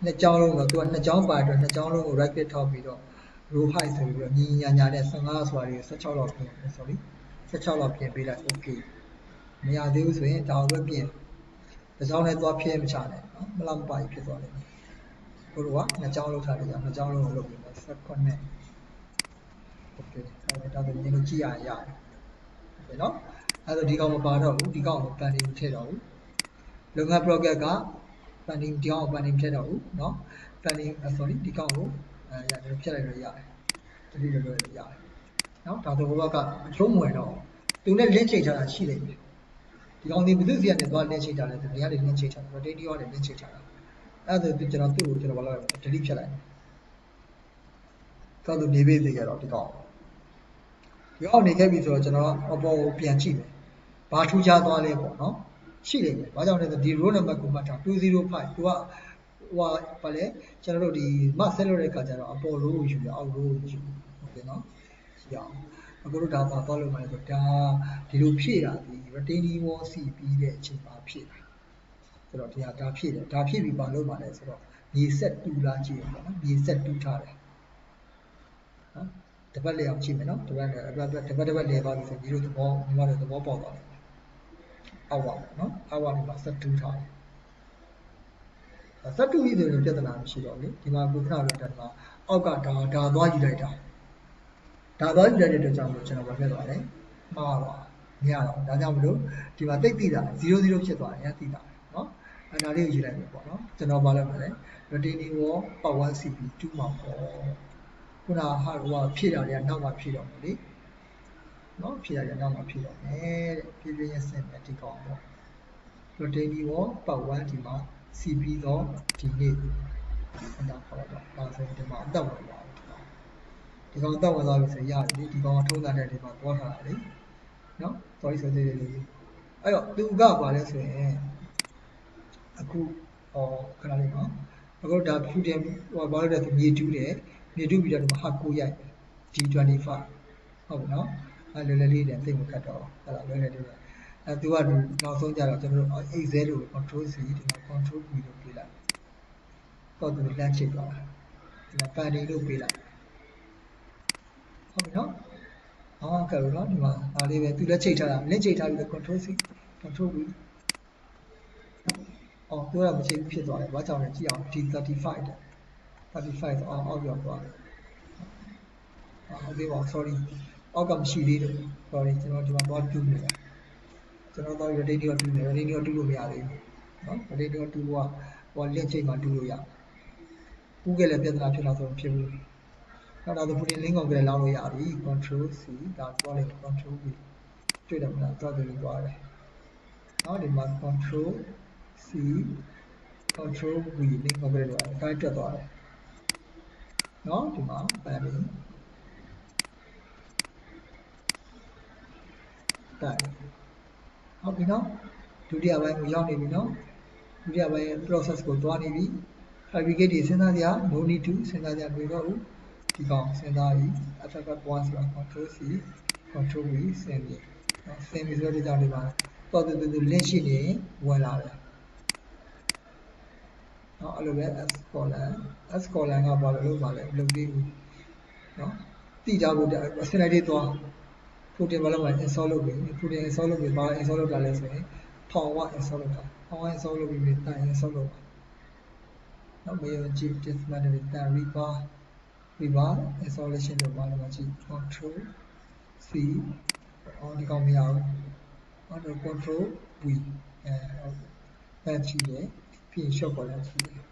နှစ်ကြောင်းလုံးတော့သူကနှစ်ကြောင်းပါအတွက်နှစ်ကြောင်းလုံးကို right click ထောက်ပြီးတော့ row height ဆိုပြီးတော့ညီညာညာနဲ့15ဆိုတာတွေ16လောက်ပြင် sorry 16လောက်ပြင်ပေးလိုက် okay မရသေးဘူးဆိုရင်ဒါကိုပဲပြင်တစ်ကြောင်းနဲ့သွားဖြည့်မချနဲ့နော်မလောက်မပါဖြစ်သွားတယ်ဘို့တော့ကနှစ်ကြောင်းလောက်ထားတယ်ကြာနှစ်ကြောင်းလုံးကိုလုပ်ပြီးတော့19နဲ့ okay ဒါဆိုရင်လည်းကြည့်ရရတယ်ဟုတ်နော်အဲ့တော့ဒီကောင်မပါတော့ဘူးဒီကောင်ကို pending မထည့်တော့ဘူးလုပ်ငန်း project က pending ဒီကောင်ကို pending ထည့်တော့ဘူးเนาะ pending sorry ဒီကောင်ကိုရတယ်ဖြတ်လိုက်လို့ရတယ်တတိယလို့ရတယ်เนาะဒါဆိုဘိုးကအကျုံးဝင်တော့သူနဲ့ link ချိန်ထားတာရှိလိမ့်မယ်ဒီကောင်ဒီဘယ်သူစီကနေသွား link ချိန်ထားလဲသူနေရာတွေ link ချိန်ထားတယ် rotate ကနေ link ချိန်ထားတာအဲ့ဒါဆိုကျွန်တော်သူ့ကိုကျွန်တော်ဘာလို့ delete ဖြတ်လိုက်တော့သူနေပေးသေးကြတော့ဒီကောင်နေခဲ့ပြီဆိုတော့ကျွန်တော်အပေါ်ကိုပြန်ကြည့်မယ်ဘာထူးခြားသွားလဲပေါ့နော်ရှိလိမ့်မယ်ဘာကြောင့်လဲဆိုဒီ row number ကိုမှတ်ထား205သူကဟိုဘာလဲကျွန်တော်တို့ဒီ mark ဆက်လုပ်တဲ့အခါကျတော့အပေါ် row ကိုယူရအောက် row ကိုယူဟုတ်ကဲ့နော်ရအောင်အခုတို့ဒါပါသွားလို့မှလည်းဆိုဒါဒီလိုဖြည့်တာဒီ retaining wall စီပြီးတဲ့အချိန်မှာဖြည့်တာဆိုတော့ဒါဖြည့်တယ်ဒါဖြည့်ပြီးပါလို့မှလည်းဆိုတော့မြေဆက်တူလာကြည့်ရပေါ့နော်မြေဆက်တူထားတယ်နော်တပတ်လေအောင်ကြည့်မယ်နော်တပတ်လေလဲပါပြီဆိုဒီလိုသဘောညီမတို့သဘောပေါက်သွားတယ်အောက်ပါနော်အောက်ကနေမှဆက်တူထားတယ်ဆက်တူပြီးဆိုရင်ပြဿနာမရှိတော့ဘူးဒီမှာခုခဏလို့တက်မှာအောက်ကဒါသွားယူလိုက်တာဒါသွားယူလိုက်တဲ့အတွက်ကြောင့်မို့ကျွန်တော်ပြောသွားတယ်မှားပါမရတော့ဒါကြောင့်မလို့ဒီမှာတိတ်တိတာ00ဖြစ်သွားတယ်တိတာနော်အဲ့ဒါလေးကိုယူလိုက်ပြီပေါ့နော်ကျွန်တော်ဘာလုပ်မလဲ retaining wall part 1 cp 2မှာပေါ့ခုနဟိုဖြည့်တာတွေကနောက်မှဖြည့်တော့မယ်လေနော်ဖြည့်ရတယ်နောက်မှဖြည့်တော့မယ်တဲ့ဖြည့်ရင်းစင်တယ်ဒီကောင်ပေါ့ retaining wall part 1ဒီမှာ cp တော့ဒီနေ့အဲ့ဒါခေါ်တော့ဒါဆိုဒီမှာအသက်ဝင်သွားတယ်ဒီကောင်အသက်ဝင်သွားပြီဆိုရတယ်ဒီကောင်ထုံးတဲ့ဒီမှာသွားထားတာလေနော် sorry ဆိုသေးတယ်လေအဲ့တော့သူကဘာလဲဆိုရင်အခုခဏလေးနော်အခုဒါ Putin ဟိုဘာလို့လဲဆိုမြေတူးတယ်မြေတူးပြီးတော့ဒီမှာဟာ9ရိုက် G25 ဟုတ်ပြီနော်အဲ့လွယ်လွယ်လေးနဲ့သိမခတ်တော့အဲ့ဒါလွယ်လွယ်လေးအဲ့သူကနောက်ဆုံးကြတော့ကျွန်တော်တို့ Excel လို့ control C ဒီမှာ control V လို့ပေးလိုက်တော့သူလမ်းချိတ်သွားတာဒီမှာ pending လို့ပေးလိုက်ဟုတ်ပြီနော်ကဲလို့နော်ဒီမှာဒါလေးပဲသူလည်းချိတ်ထားတာလင့်ချိတ်ထားပြီးတော့ control C control V သူကမချိတ်ဖြစ်သွားတယ်ဘာကြောင့်လဲကြည့်အောင် D35 တဲ့35ဆိုအောက်ရောက်သွားတယ်ဟုတ်ပြီပါ sorry အောက်ကမရှိသေးတယ် sorry ကျွန်တော်ဒီမှာသွားတူးနေတာကျွန်တော်တော့ rotate ကိုတူးနေ rotate ကိုတူးလို့မရသေးဘူးနော် rotate ကိုတူးဖို့ဟို link ချိန်မှာတူးလို့ရကူးခဲ့လည်းပြဿနာဖြစ်လာဆိုမဖြစ်ဘူးနောက်တော့ Putin link ကိုလည်းလောင်းလို့ရပြီ control C ဒါသွားလိုက် control V တွေ့တယ်မလားသွားတယ်သွားတယ်နော်ဒီမှာ control C control V link ကိုလည်းလောင်းတိုင်းတက်သွားတယ်နော်ဒီမှာပါတယ်ဟုတ်ပြီနော်ဒုတိယပိုင်းကိုရောက်နေပြီနော်ဒုတိယပိုင်း process ကိုတွားနေပြီ fabricate တွေစဉ်းစားကြ no need to စဉ်းစားကြတွေ့တော့ဘူးဒီကောင်စဉ်းစားပြီး FF1 ဆိုတာ control C control V ဆင်းပြီနော်ဆင်းပြီဆိုတဲ့ကြောင့်ဒီမှာတော့သူ link ရှိနေဝင်လာတယ်နော်အဲ့လိုပဲ S column ကဘာလို့လုပ်ပါလဲမလုပ်သေးဘူးနော်တိကြဖို့အစလိုက်လေးသွားPutin ဘာလို့မှ install လုပ်ပြီး Putin install လုပ်ပြီးဘာ install လုပ်တာလဲဆိုရင်Power install လုပ်တာPower install လုပ်ပြီးတန် install လုပ်ပါနော်မေးရင်ကြည့် dismantle တန် rebar installation လုပ်ပါလို့ကြည့် control C ဒီကောင်မရဘူးအဲ့တော့ control V အဲ့ကြည့်တယ်ပြီး short ပေါ်လာကြည့်တယ်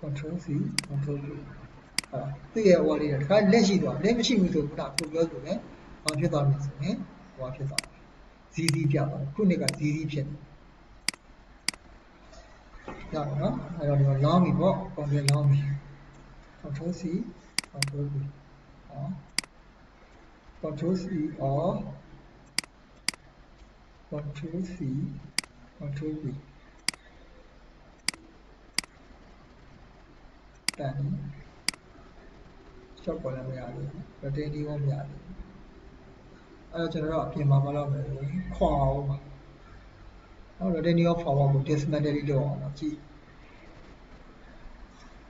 control C control V သိရဟိုလေးတခါလက်ရှိသွားလက်မရှိဘူးဆိုခုနကပြောဆိုတယ်ဘာဖြစ်သွားလဲဆိုရင်ဟိုဖြစ်သွားတယ်ဇီးပြသွားခုနှစ်ကဇီးဖြစ်တယ်ရပါတော့အဲ့တော့ဒီမှာ long ပြီပေါ့ control long ပြီ control C control V control C or control C control B တန်နေ short column မရဘူး retaining wall မရဘူးအဲ့တော့ကျွန်တော်တို့အပြင်မှာမလုပ်မယ်ခွာအောင်ပါနော် retaining wall forward ကို dismantle လုပ်အောင်နော်ကြည့်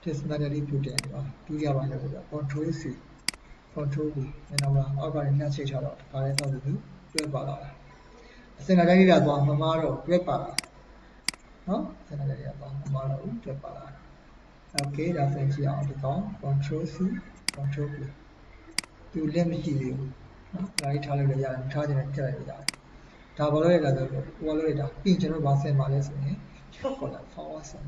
dismantle ပြုတ်တယ်နော်ဒုတိယပိုင်းလို့ပြော control C control B နော်လားအောက်ကနေနှက်ချိတ်ထားတော့ဒါလည်းတော့ဘူးတွဲပါလာတယ်အစင်တိုင်းလေးလာသွားမမားတော့တွဲပါလာနော်အစင်တိုင်းလေးလာသွားမမားတော့တွဲပါလာ okay ဒါဆိုရင်ကြည့်အောင်ဒီကောင် control C control B သူလက်မရှိသေးဘူးနော်ဒါလေးထားလို့လည်းရတယ်ထားချင်တယ်ထည့်လိုက်လို့ရတယ်ဒါဘာလို့လဲဆိုတော့ဟိုဘာလို့လဲဒါပြီးကျွန်တော်ဘာဆင်ပါလဲဆိုရင် short column forward ဆင်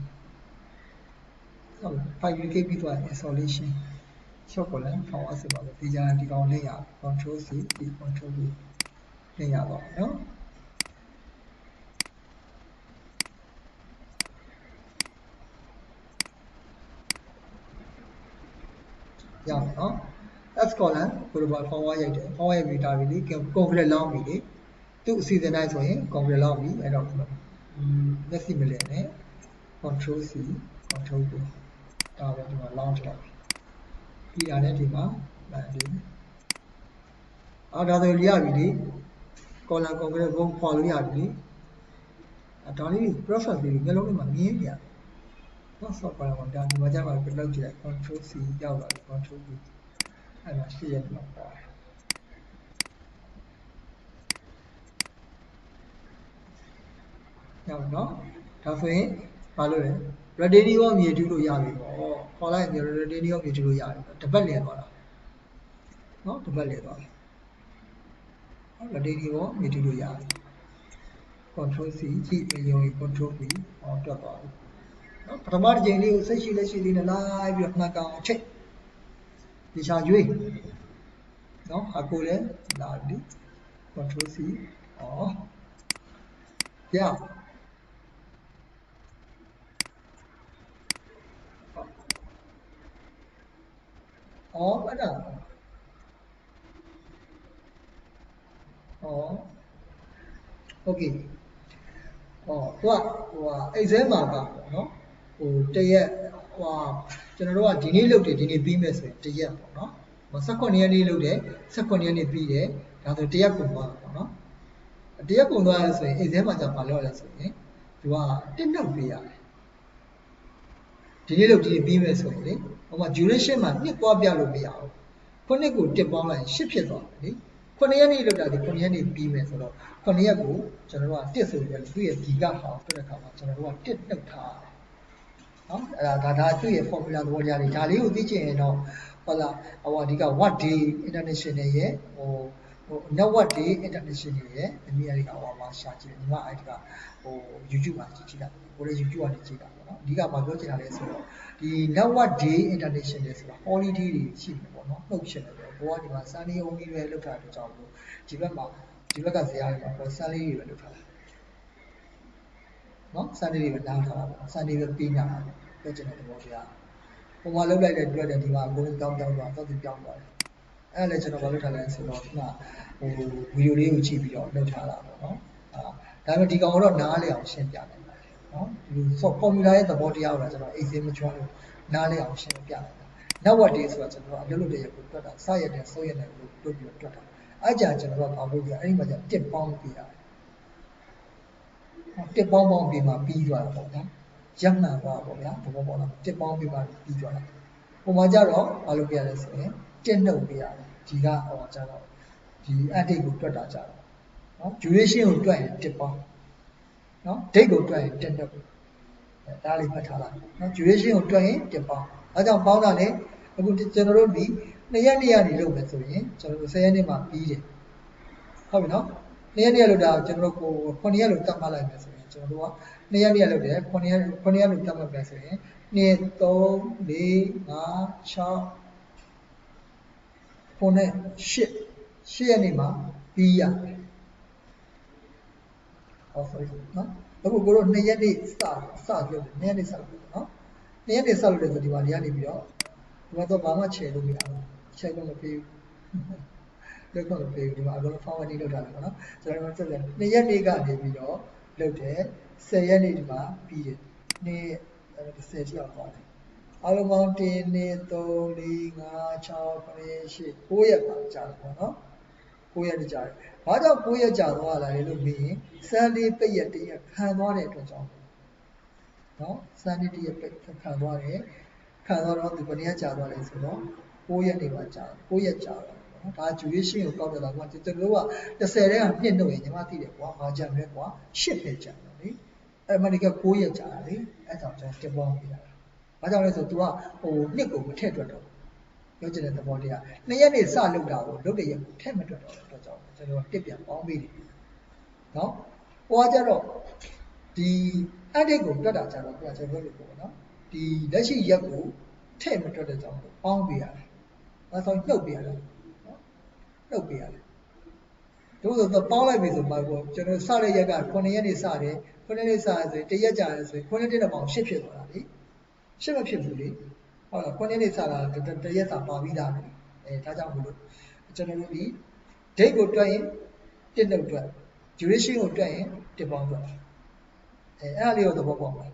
ဟုတ် fabricate ပြီးသွား isolation short column forward ဆင်ပါလို့ဒီကြမ်းဒီကောင်လေးရ control C control B လေးရတော့နော်ရအောင်နော် S column ကိုလိုပါ forward ရိုက်တယ် forward ရိုက်ပြီးဒါပြီလေ concrete လောင်းပြီလေသူ့အစီအစဉ်တိုင်းဆိုရင် concrete လောင်းပြီအဲ့တော့မျက်စိမလည်နဲ့ control C control V ဒါပဲဒီမှာလောင်းချလိုက်ပြီးတာနဲ့ဒီမှာမှန်ပြီဒါဆိုရပြီလေ column concrete ဘုံခွာလို့ရပြီလေဒါလေး process လေးမျိုးလုံးလေးမှာမြင်နေရတယ်နော် software မှာဒါဒီမှာကျမှပြလုပ်ကြည့်လိုက် control C ရောက်လာပြီ control V အဲ့ဒါရှိရတယ်ပေါ့ရောက်နော်ဒါဆိုရင်ဘာလို့လဲ retaining wall မြေတူးလို့ရပြီပေါ့ခေါ်လိုက်မြေ retaining wall မြေတူးလို့ရတယ်တပတ်လည်သွားတာနော်တပတ်လည်သွားတယ် retaining wall မြေတူးလို့ရတယ် control C ကြည့်အရင် control V ဟောတွက်သွားပြီနော်ပထမတစ်ချိန်လေးကိုစိတ်ရှိလက်ရှိလေးနဲ့လိုက်ပြီးတော့မှတ်ကောင်ချိတ်ဒီချာရွေးနော်အကိုလည်းလာပြီ control C ဟောရအော်အဲ့ဒါโอเคဟောသူကexam မှာပါပေါ့နော်ဟိုတရက်ကျွန်တော်တို့ကဒီနေ့လုပ်တယ်ဒီနေ့ပြီးမယ်ဆိုရင်တရက်ပေါ့နော်18ရက်နေ့လုပ်တယ်18ရက်နေ့ပြီးတယ်ဒါဆိုတရက်ကုန်သွားတာပေါ့နော်တရက်ကုန်သွားရဆိုရင် exam မှာじゃမလုပ်ရလဲဆိုရင်သူကတစ်နှုတ်ပေးရတယ်ဒီနေ့လုပ်ဒီနေ့ပြီးမယ်ဆိုရင်လေဟိုမှာ duration မှာနှစ်ပွားပြလို့မရဘူးခုနှစ်ကိုတစ်ပေါင်းလိုက်10ဖြစ်သွားတယ်လေ9ရက်နေ့လောက်တာဒီ9ရက်နေ့ပြီးမယ်ဆိုတော့9ရက်ကိုကျွန်တော်တို့ကတစ်ဆိုပြီးသူ့ရဲ့ဒီကဟောင်းပြတဲ့အခါမှာကျွန်တော်တို့ကတစ်နှုတ်ထားနော်အဲ့ဒါသူ့ရဲ့ formula သဘောတရားတွေဒါလေးကိုသိချင်ရင်တော့ဟုတ်လားဟိုအဓိက what day international ရဲ့net what day international ရဲ့အမေရိကန်မှာရှာကြည့်တယ်ညီမအဲ့ဒီကYouTube မှာကြည့်တာကိုလည်း YouTube ကနေကြည့်တာပေါ့နော်အဓိကဘာပြောချင်တာလဲဆိုတော့ဒီ net what day international ဆိုတာ holiday တွေရှိတယ်ပေါ့နော်နှုတ်ချင်တယ်ဘောကဒီမှာ Sunday only ပဲလောက်တာတော့ကြောင့်လို့ဒီဘက်ကဇာတ်ရမှာ Sunday တွေပဲလောက်ထားတာနော် Sunday တွေပဲနားထားတာပေါ့ Sunday ပဲပြီးညာပြောချင်တဲ့သဘောတရားဟိုမှာလောက်လိုက်တဲ့တွေ့တဲ့ဒီမှာအကုန်လုံးတောင်းသွားတော့သူပြောင်းသွားတယ်အဲ့လည်းကျွန်တော်ဘာလုပ်ထားလဲဆိုတော့ခုနဗီဒီယိုလေးကိုကြည့်ပြီးတော့လုပ်ထားတာပေါ့နော်ဒါပေမဲ့ဒီကောင်တော့နားလေအောင်ရှင်းပြတယ်နော်ဒီ formula ရဲ့သဘောတရားကိုတော့ကျွန်တော် exam မကျွမ်းလို့နားလေအောင်ရှင်းပြတယ် network day ဆိုတာကျွန်တော်အလုပ်လုပ်တဲ့ရက်ကိုတွက်တာစရက်တဲ့ဆိုရက်တဲ့ကိုတွက်ပြီးတော့တွက်တာအဲ့ကြကျွန်တော်ကဘာလုပ်ကြအဲ့ဒီမှာကျတစ်ပေါင်းပြရတယ်တစ်ပေါင်းပြီးမှပြီးသွားတာပေါ့ဗျာရက်မှန်သွားပေါ့ဗျာသဘောပေါက်လားတစ်ပေါင်းပြီးမှပြီးသွားတာဟိုမှာကျတော့ဘာလုပ်ပြရလဲဆိုရင်တစ်နှုတ်ပြရတယ်ဒီကကျတော့ဒီ update ကိုတွက်တာကျတော့နော် duration ကိုတွက်ရင်တစ်ပေါင်းနော် date ကိုတွက်ရင်တစ်နှုတ်ဒါလေးမှတ်ထားလိုက်နော် duration ကိုတွက်ရင်တစ်ပေါင်းအဲကြောင့်ပေါင်းတာလေအခုကျွန်တော်တို့ဒီ2ရက်နေလုပ်မယ်ဆိုရင်ကျွန်တော်တို့10ရက်နေ့မှာပြီးတယ်ဟုတ်ပြီနော်2ရက်နေ့လုပ်တာကျွန်တော်တို့9ရက်လို့တတ်မှတ်လိုက်မယ်ဆိုရင်ကျွန်တော်တို့က2ရက်နေ့လုပ်တယ်9ရက်လို့တတ်မှတ်မယ်ဆိုရင်2 3 4 5 6 9 8ရက်နေ့မှာပြီးရတယ်ဟောဆိုနော်အခုကိုတို့2ရက်နေ့စလုပ်တယ်2ရက်နေ့စလုပ်တယ်နော်2ရက်နေ့စလုပ်တယ်ဆိုဒီမှာဒီကနေပြီးတော့ဒီမှာတော့ဘာမှချယ်လို့မရဘူးချယ်လို့မပေးဘူးလောက်တော့ပေးဘူးဒီမှာအကုန်လုံး forwarding လုပ်ထားတယ်ပေါ့နော်ကျွန်တော်တို့ဆက်လက်2ရက်နေ့ကနေပြီးတော့လုပ်တယ် 10 ရက်နေ့ဒီမှာပြီးတယ်နေ့10တိရောက်သွားတယ်အားလုံးပေါင်း1 2 3 4 5 6 9 10 9ရက်ပါကြာတယ်ပေါ့နော်9ရက်ကြာတယ်ဘာကြောင့်9ရက်ကြာသွားလာလဲလို့မေးရင် Sunday ပိတ်ရက်တရက်ခံသွားတဲ့အတွက်ကြောင့်နော် Sunday တရက်ပိတ်ခံသွားတယ်ခံသွားတော့ဒီဘယ်နေ့ကြာသွားလဲဆိုတော့9ရက်နေပါကြာ9ရက်ကြာတော့နော်ဒါ duration ကိုကောက်တယ်လားကွာကျွန်တော်က10တဲ့ကနှစ်နှုတ်ရင်ညီမသိတယ်ကွာဘာကြာမလဲကွာ10ပဲကြာတယ်လေအဲ့မှဒီက9ရက်ကြာတာလေအဲ့ကြောင့်ကျွန်တော်တက်ပေါင်းပြတာဘာကြောင့်လဲဆို तू ကဟိုနှစ်ကိုမထည့်တွက်တော့ပြောချင်တဲ့သဘောတရား2ရက်နေစလုပ်တာကိုလုပ်တဲ့ရက်ထည့်မတွက်တော့အတွက်ကြောင့်ကျွန်တော်တစ်ပြန်ပေါင်းပေးတယ်နော်ဟိုကကြတော့ဒီအတိတ်ကိုတွက်တာကြတော့ကျွန်တော်တို့ပြောနော်ဒီလက်ရှိရက်ကိုထည့်မတွက်တဲ့ကြောင့်ပေါင်းပေးရတယ်ဒါဆိုနှုတ်ပေးရတယ်နော်နှုတ်ပေးရတယ်တို့ဆိုတော့ပေါင်းလိုက်ပြီဆိုမှကိုကျွန်တော်စတဲ့ရက်က9ရက်နေစတယ်9ရက်နေစရဆိုရင်1ရက်ကြာတယ်ဆိုရင်9ရက်တဲ့ပေါင်း10ဖြစ်သွားတာလေ10မဖြစ်ဘူးလေဟုတ်လား9ရက်နေစတာ1ရက်စာပါပြီးသားလေဒါကြောင့်မလို့ကျွန်တော်တို့ဒီ date ကိုတွက်ရင်1နှုတ်တွက် duration ကိုတွက်ရင်1ပေါင်းတွက်အဲ့ဒါလေးကိုသဘောပေါက်ပါဟယ်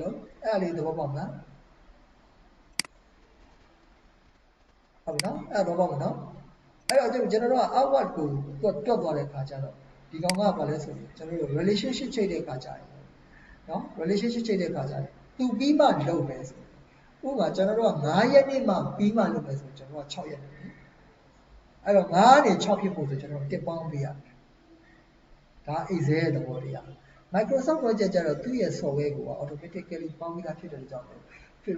လိုအဲ့ဒါလေးသဘောပေါက်မလားဟုတ်ပြီနော်အဲ့တော့ပေါ့မနော်အဲ့တော့ကျွန်တော်တို့က outward ကိုတွက်သွားတဲ့အခါကျတော့ဒီကောင်ကဘာလဲဆိုရင်ကျွန်တော်တို့ relationship ချိန်တဲ့အခါကျရင်နော် relationship ချိန်တဲ့အခါကျရင်သူပြီးမှလုပ်မယ်ဆိုဥပမာကျွန်တော်တို့က9ရက်နေ့မှပြီးမှလုပ်မယ်ဆိုကျွန်တော်က6ရက်နေ့အဲ့တော့9နဲ့6ဖြစ်ဖို့ဆိုကျွန်တော်တစ်ပေါင်းပေးရတယ်ဒါ Excel ရဲ့သဘောတရား Microsoft Project ကျတော့သူ့ရဲ့ software ကို automatically ပေါင်းပြီးသားဖြစ်တဲ့ကြောင့်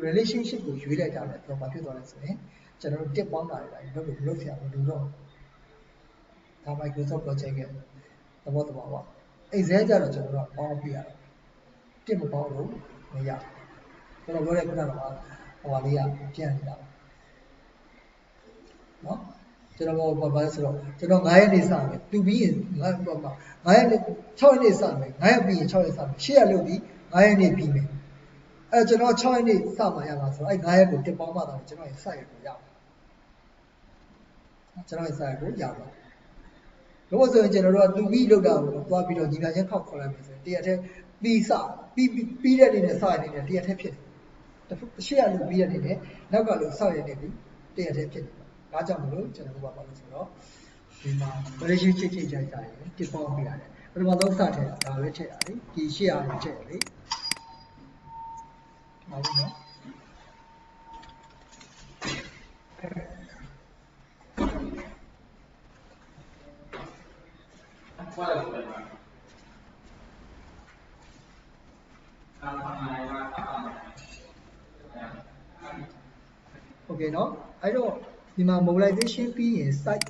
relationship ကိုရွေးလိုက်တာလည်းတော့ဘာဖြစ်သွားလဲဆိုရင်ကျွန်တော်တို့တစ်ပေါင်းတာတွေလုပ်ဆရာမလိုတော့ဒါ Microsoft Project ရဲ့သဘောတရားပါ Excel ကျတော့ကျွန်တော်တို့ပေါင်းပြရတယ်တစ်မပေါင်းလို့မရကျွန်တော်ပြောတဲ့ခုနကဟိုဟာလေးကပြန်နေတာနော်ကျွန်တော်ဘာလဲဆိုတော့ကျွန်တော်9ရက်နေစမယ်တူပြီးရင်9ရက်နေ6ရက်နေစမယ်9ရက်ပြီးရင်6ရက်စမယ်10ရက်လုပ်ပြီး9ရက်နေပြီးမယ်အဲကျွန်တော်6ရက်နေစမှရမှာဆိုတော့အဲ9ရက်ကိုတစ်ပေါင်းမှတော့ကျွန်တော်ရဲ့စရက်ကိုရပါကျွန်တော်ရဲ့စရက်ကိုရပါလို့ဆိုရင်ကျွန်တော်တို့ကတူပြီးလုပ်တာကိုသွားပြီးတော့ညီမချင်းခောက်ခေါ်လိုက်မယ်ဆိုရင်တရက်တည်းပြီးစပြီးတဲ့နေ့နဲ့စရတဲ့နေ့နဲ့တရက်တည်းဖြစ်တယ်ရှေ့ရလို့ပြီးတဲ့နေ့နဲ့နောက်ကလို့စရတဲ့နေ့ပြီးတရက်တည်းဖြစ်တယ်ဒါကြောင့်မလို့ကျွန်တော်တို့ကဘာလို့ဆိုတော့ဒီမှာ relationship ချိန်ကြိုက်တာရယ်တစ်ပေါင်းပြရတယ်ပထမဆုံးစထည့်တာဒါပဲထည့်တာလေဒီရှေ့ရလို့ထည့်တယ်လေဟုတ်ပြီနော်โอเคเนาะအဲ့တော့ဒီမှာ mobilization ပြီးရင် site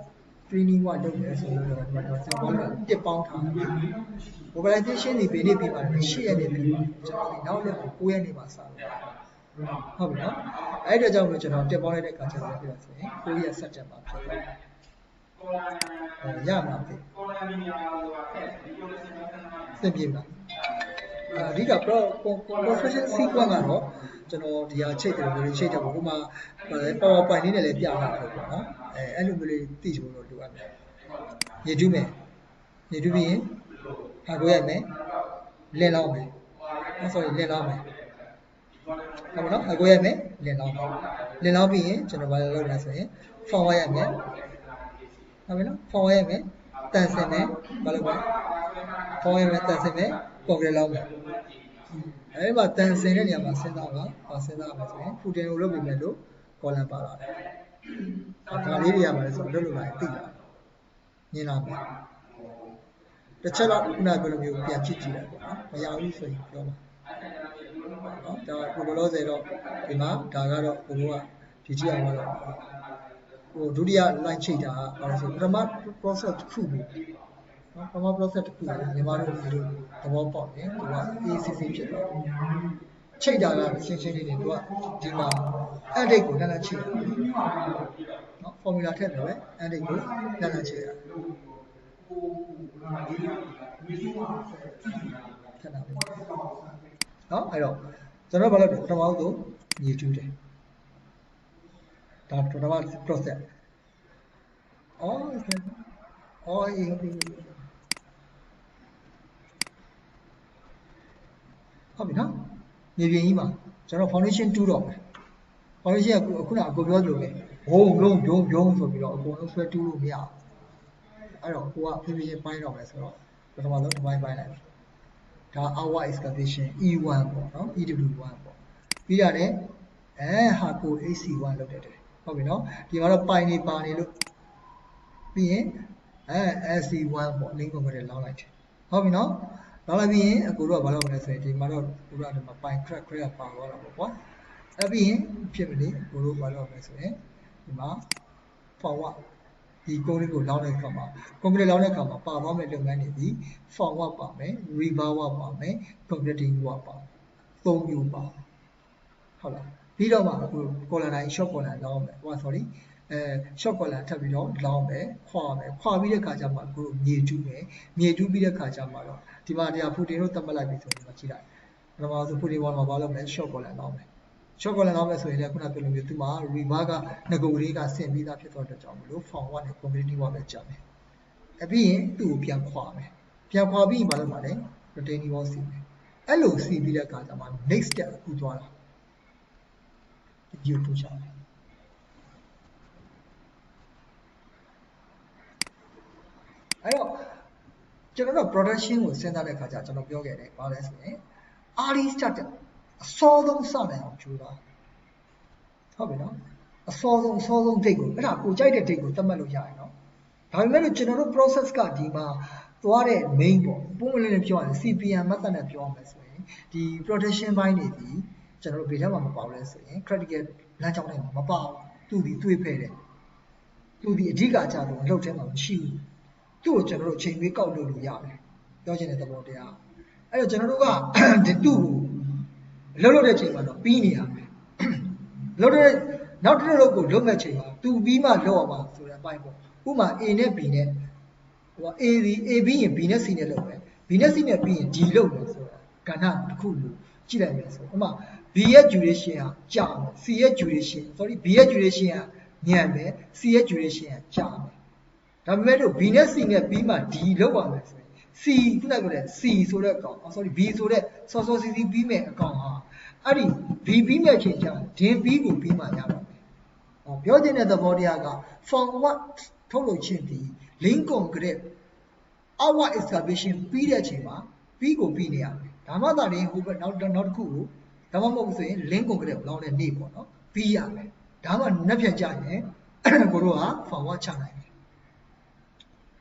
training ကလုပ်တယ်ဆိုတော့ဒီမှာတော့ကျွန်တော်တစ်ပေါင်းထားတယ် mobilization ဒီဘယ်နေ့ပြီးပါလဲ10ရက်နေ့ပြီးပါကျွန်တော်ဒီနောက်နေ့9ရက်နေ့မှာစတယ်ဟုတ်ပြီနော်အဲ့ဒါကြောင့်မို့ကျွန်တော်တစ်ပေါင်းလိုက်တဲ့အခါကျတော့ပြရဆိုရင်9ရက်ဆက်တက်မှာဖြစ်တယ်ရမှာဖြစ်စင်ပြေမလားအဓိက professional sequence ကတော့ကျွန်တော်ဒီဟာချိတ်တယ်မျိုးချိတ်တယ်ပေါ့ဟိုမှာ PowerPoint လေးနဲ့လည်းပြတာပေါ့နော်အဲ့လိုမျိုးလေးသိချင်လို့လိုအပ်တယ်ညတူးမယ်ညတူးပြီးရင်ဟာကိုရမယ်လင်းလောင်းမယ်အဲ့ဆိုရင်လင်းလောင်းမယ်ဟုတ်ပါနော်ဟာကိုရမယ်လင်းလောင်းမယ်လင်းလောင်းပြီးရင်ကျွန်တော်ဘာလုပ်လဲဆိုရင် forward ရမယ်ဟုတ်ပြီနော် forward ရမယ်တန်ဆင်မယ်ဘာလုပ်မလဲ forward ရမယ်တန်ဆင်မယ် concrete လောင်းမယ်အဲ့မှာတန်ဆင်တဲ့နေရာမှာစဉ်းစားပါစဉ်းစားမယ်ဆိုရင် footing ကိုလုပ်ပြီးမယ်လို့ column ပါလာတယ်ဒါလေးတွေရပါတယ်ဆိုတော့လုပ်လို့လိုက်သိတာမြင်လာမယ်တစ်ချက်တော့ခုနကလိုမျိုးပြန်ကြည့်ကြည့်လိုက်ပေါ့နော်မရဘူးဆိုရင်ပြောပါနော်ဒါကိုလိုလို့ဆိုတော့ဒီမှာဒါကတော့ဘုံကဒီကြည့်အောင်တော့ဟိုဒုတိယ line ချိန်တာကဘာလို့ဆိုပထမ process တစ်ခုပဲနော်ပထမ process တစ်ခုပဲညီမတို့ဒီလိုသဘောပေါက်တယ်သူက ACC ဖြစ်သွားတယ်ချိန်တာကရှင်းရှင်းလေးနေသူကဒီမှာ edit ကိုတက်ချိန်တာနော် formula ထည့်တယ်ပဲ edit ကိုတက်ချိန်တာထက်တာနော်အဲ့တော့ကျွန်တော်ဘာလို့ပထမဆုံးညီကျူးတယ်ဒါပထမ process ohဟုတ်ပြီနော်မြေပြင်ကြီးမှာကျွန်တော် foundation တူးတော့မယ် foundation ကခုနအကိုပြောသလိုပဲဘုံဆိုပြီးတော့အကုန်လုံးဆွဲတူးလို့မရဘူးအဲ့တော့ကိုကဖြည်းဖြည်းပိုင်းတော့မယ်ဆိုတော့ပထမဆုံးတစ်ပိုင်းပိုင်းလိုက်ဒါ our excavation E1 ပေါ့နော် EW1 ပေါ့ပြီးတာနဲ့ဟာကို AC1 လောက်တက်တယ်ဟုတ်ပြီနော်ဒီမှာတော့ပိုင်နေပါနေလို့ပြီးရင်SC1 ပေါ့ link ကိုလည်းလောင်းလိုက်တယ်ဟုတ်ပြီနော်လောင်းလိုက်ပြီးရင်အကိုတို့ကဘာလုပ်မလဲဆိုရင်ဒီမှာတော့ကိုတို့ကဒီမှာပိုင် crack ကပါသွားတာပေါ့ကွာအဲ့ပြီးရင်ဖြစ်မလို့ကိုတို့ဘာလုပ်မလဲဆိုရင်ဒီမှာ forward ဒီကုန်းလေးကိုလောင်းတဲ့အခါမှာကွန်ကရစ်လောင်းတဲ့အခါမှာပါသွားမယ့်လုပ်ငန်းတွေဒီ forward ပါမယ် reverse ပါမယ် concreting work ပါသုံးမျိုးပါဟုတ်လားပြီးတော့မှအခု column line short column လောင်းမယ်ဟို sorry short column ထပ်ပြီးတော့လောင်းမယ်ခွာပြီးတဲ့ခါကျမှအခုမြေတူးမယ်မြေတူးပြီးတဲ့ခါကျမှတော့ဒီမှာတရားဖူတင်တို့တတ်မှတ်လိုက်ပြီဆိုရင်ဒီမှာကြည့်လိုက်ပထမဆုံးဖူတင်ဘောမှာဘာလုပ်မလဲ short column လောင်းမယ်short column လောင်းမယ်ဆိုရင်လည်းခုနပြောလိုမျိုးဒီမှာ reverse ကငကုတ်လေးကဆင်ပြီးသားဖြစ်သွားတဲ့ကြောင့်မလို့ forward နဲ့ concreting work ပဲကြာမယ်အပြီးရင်သူ့ကိုပြန်ခွာမယ်ပြန်ခွာပြီးဘာလုပ်မှာလဲ retaining wall စီမယ်အဲ့လိုစီပြီးတဲ့ခါကျမှ next step အခုသွားတာဒီကိုထုတ်ချမယ်အဲ့တော့ကျွန်တော်တို့ production ကိုစဉ်းစားတဲ့အခါကျကျွန်တော်ပြောခဲ့တယ်ဘာလဲဆိုရင် early start အစောဆုံးစနိုင်အောင်ကြိုးစားဟုတ်ပြီနော်အစောဆုံး date ကိုအဲ့ဒါကိုကြိုက်တဲ့ date ကိုသတ်မှတ်လို့ရတယ်နော်ဒါပေမဲ့လို့ကျွန်တော်တို့ process ကဒီမှာသွားတဲ့ main ပေါ့ပုံမှန်လေးပြောရရင် CPM method နဲ့ပြောရမယ်ဆိုရင်ဒီ production ဘိုင်းတွေဒီကျွန်တော်တို့ဘယ်ထဲမှာမပါလဲဆိုရင် critical လမ်းကြောင်းထဲမှာမပါဘူးသူဒီတွေးဖဲ့တယ်သူဒီအဓိကအကြဆုံးလောက်ထဲမှာမရှိဘူးသူ့ကိုကျွန်တော်တို့အချိန်ပေးကောက်လို့ရတယ်ပြောချင်တဲ့သဘောတရားအဲ့တော့ကျွန်တော်တို့ကဒီသူ့ကိုလှုပ်တဲ့ချိန်မှာတော့ပြီးနေရမယ်လှုပ်တဲ့နောက်တစ်လုပ်ကိုလုပ်မဲ့ချိန်မှာသူပြီးမှလှုပ်အောင်ပါဆိုတဲ့အပိုင်းပေါ့ဥပမာ A နဲ့ B နဲ့ဟို A ဒီ A ပြီးရင် B နဲ့ C နဲ့လုပ်မယ် B နဲ့ C နဲ့ပြီးရင် D လုပ်မယ်ဆိုတာကဏ္ဍတစ်ခုလို့ကြည့်လိုက်မယ်ဆိုဥပမာ B ရဲ့ duration ကကြာမယ် C ရဲ့ duration sorry B ရဲ့ duration ကညံ့မယ် C ရဲ့ duration ကကြာမယ်ဒါပေမဲ့လို့ B နဲ့ C နဲ့ပြီးမှ D လောက်ပါမယ်ဆိုရင် C ခုနကပြောတဲ့ C ဆိုတဲ့အကောင် sorry B ဆိုတဲ့စောစောစီစီပြီးမဲ့အကောင်ဟာအဲ့ဒီ B ပြီးမဲ့ချိန်ကျဒင် B ကိုပြီးမှရတော့မယ်ဟောပြောချင်တဲ့သဘောတရားက forward ထုတ်လို့ချင်းဒီ link concrete our excavation ပြီးတဲ့ချိန်မှာ B ကိုပြီးနေရမယ်ဒါမှသာရင်ဟိုဘက်နောက်တစ်ခုကိုဒါမှမဟုတ်ဆိုရင် link concrete ကိုလောင်းတဲ့နေ့ပေါ့နော်ပြီးရမယ်ဒါမှနှက်ပြန်ကြရင်ကိုတို့က forward ချနိုင်တယ်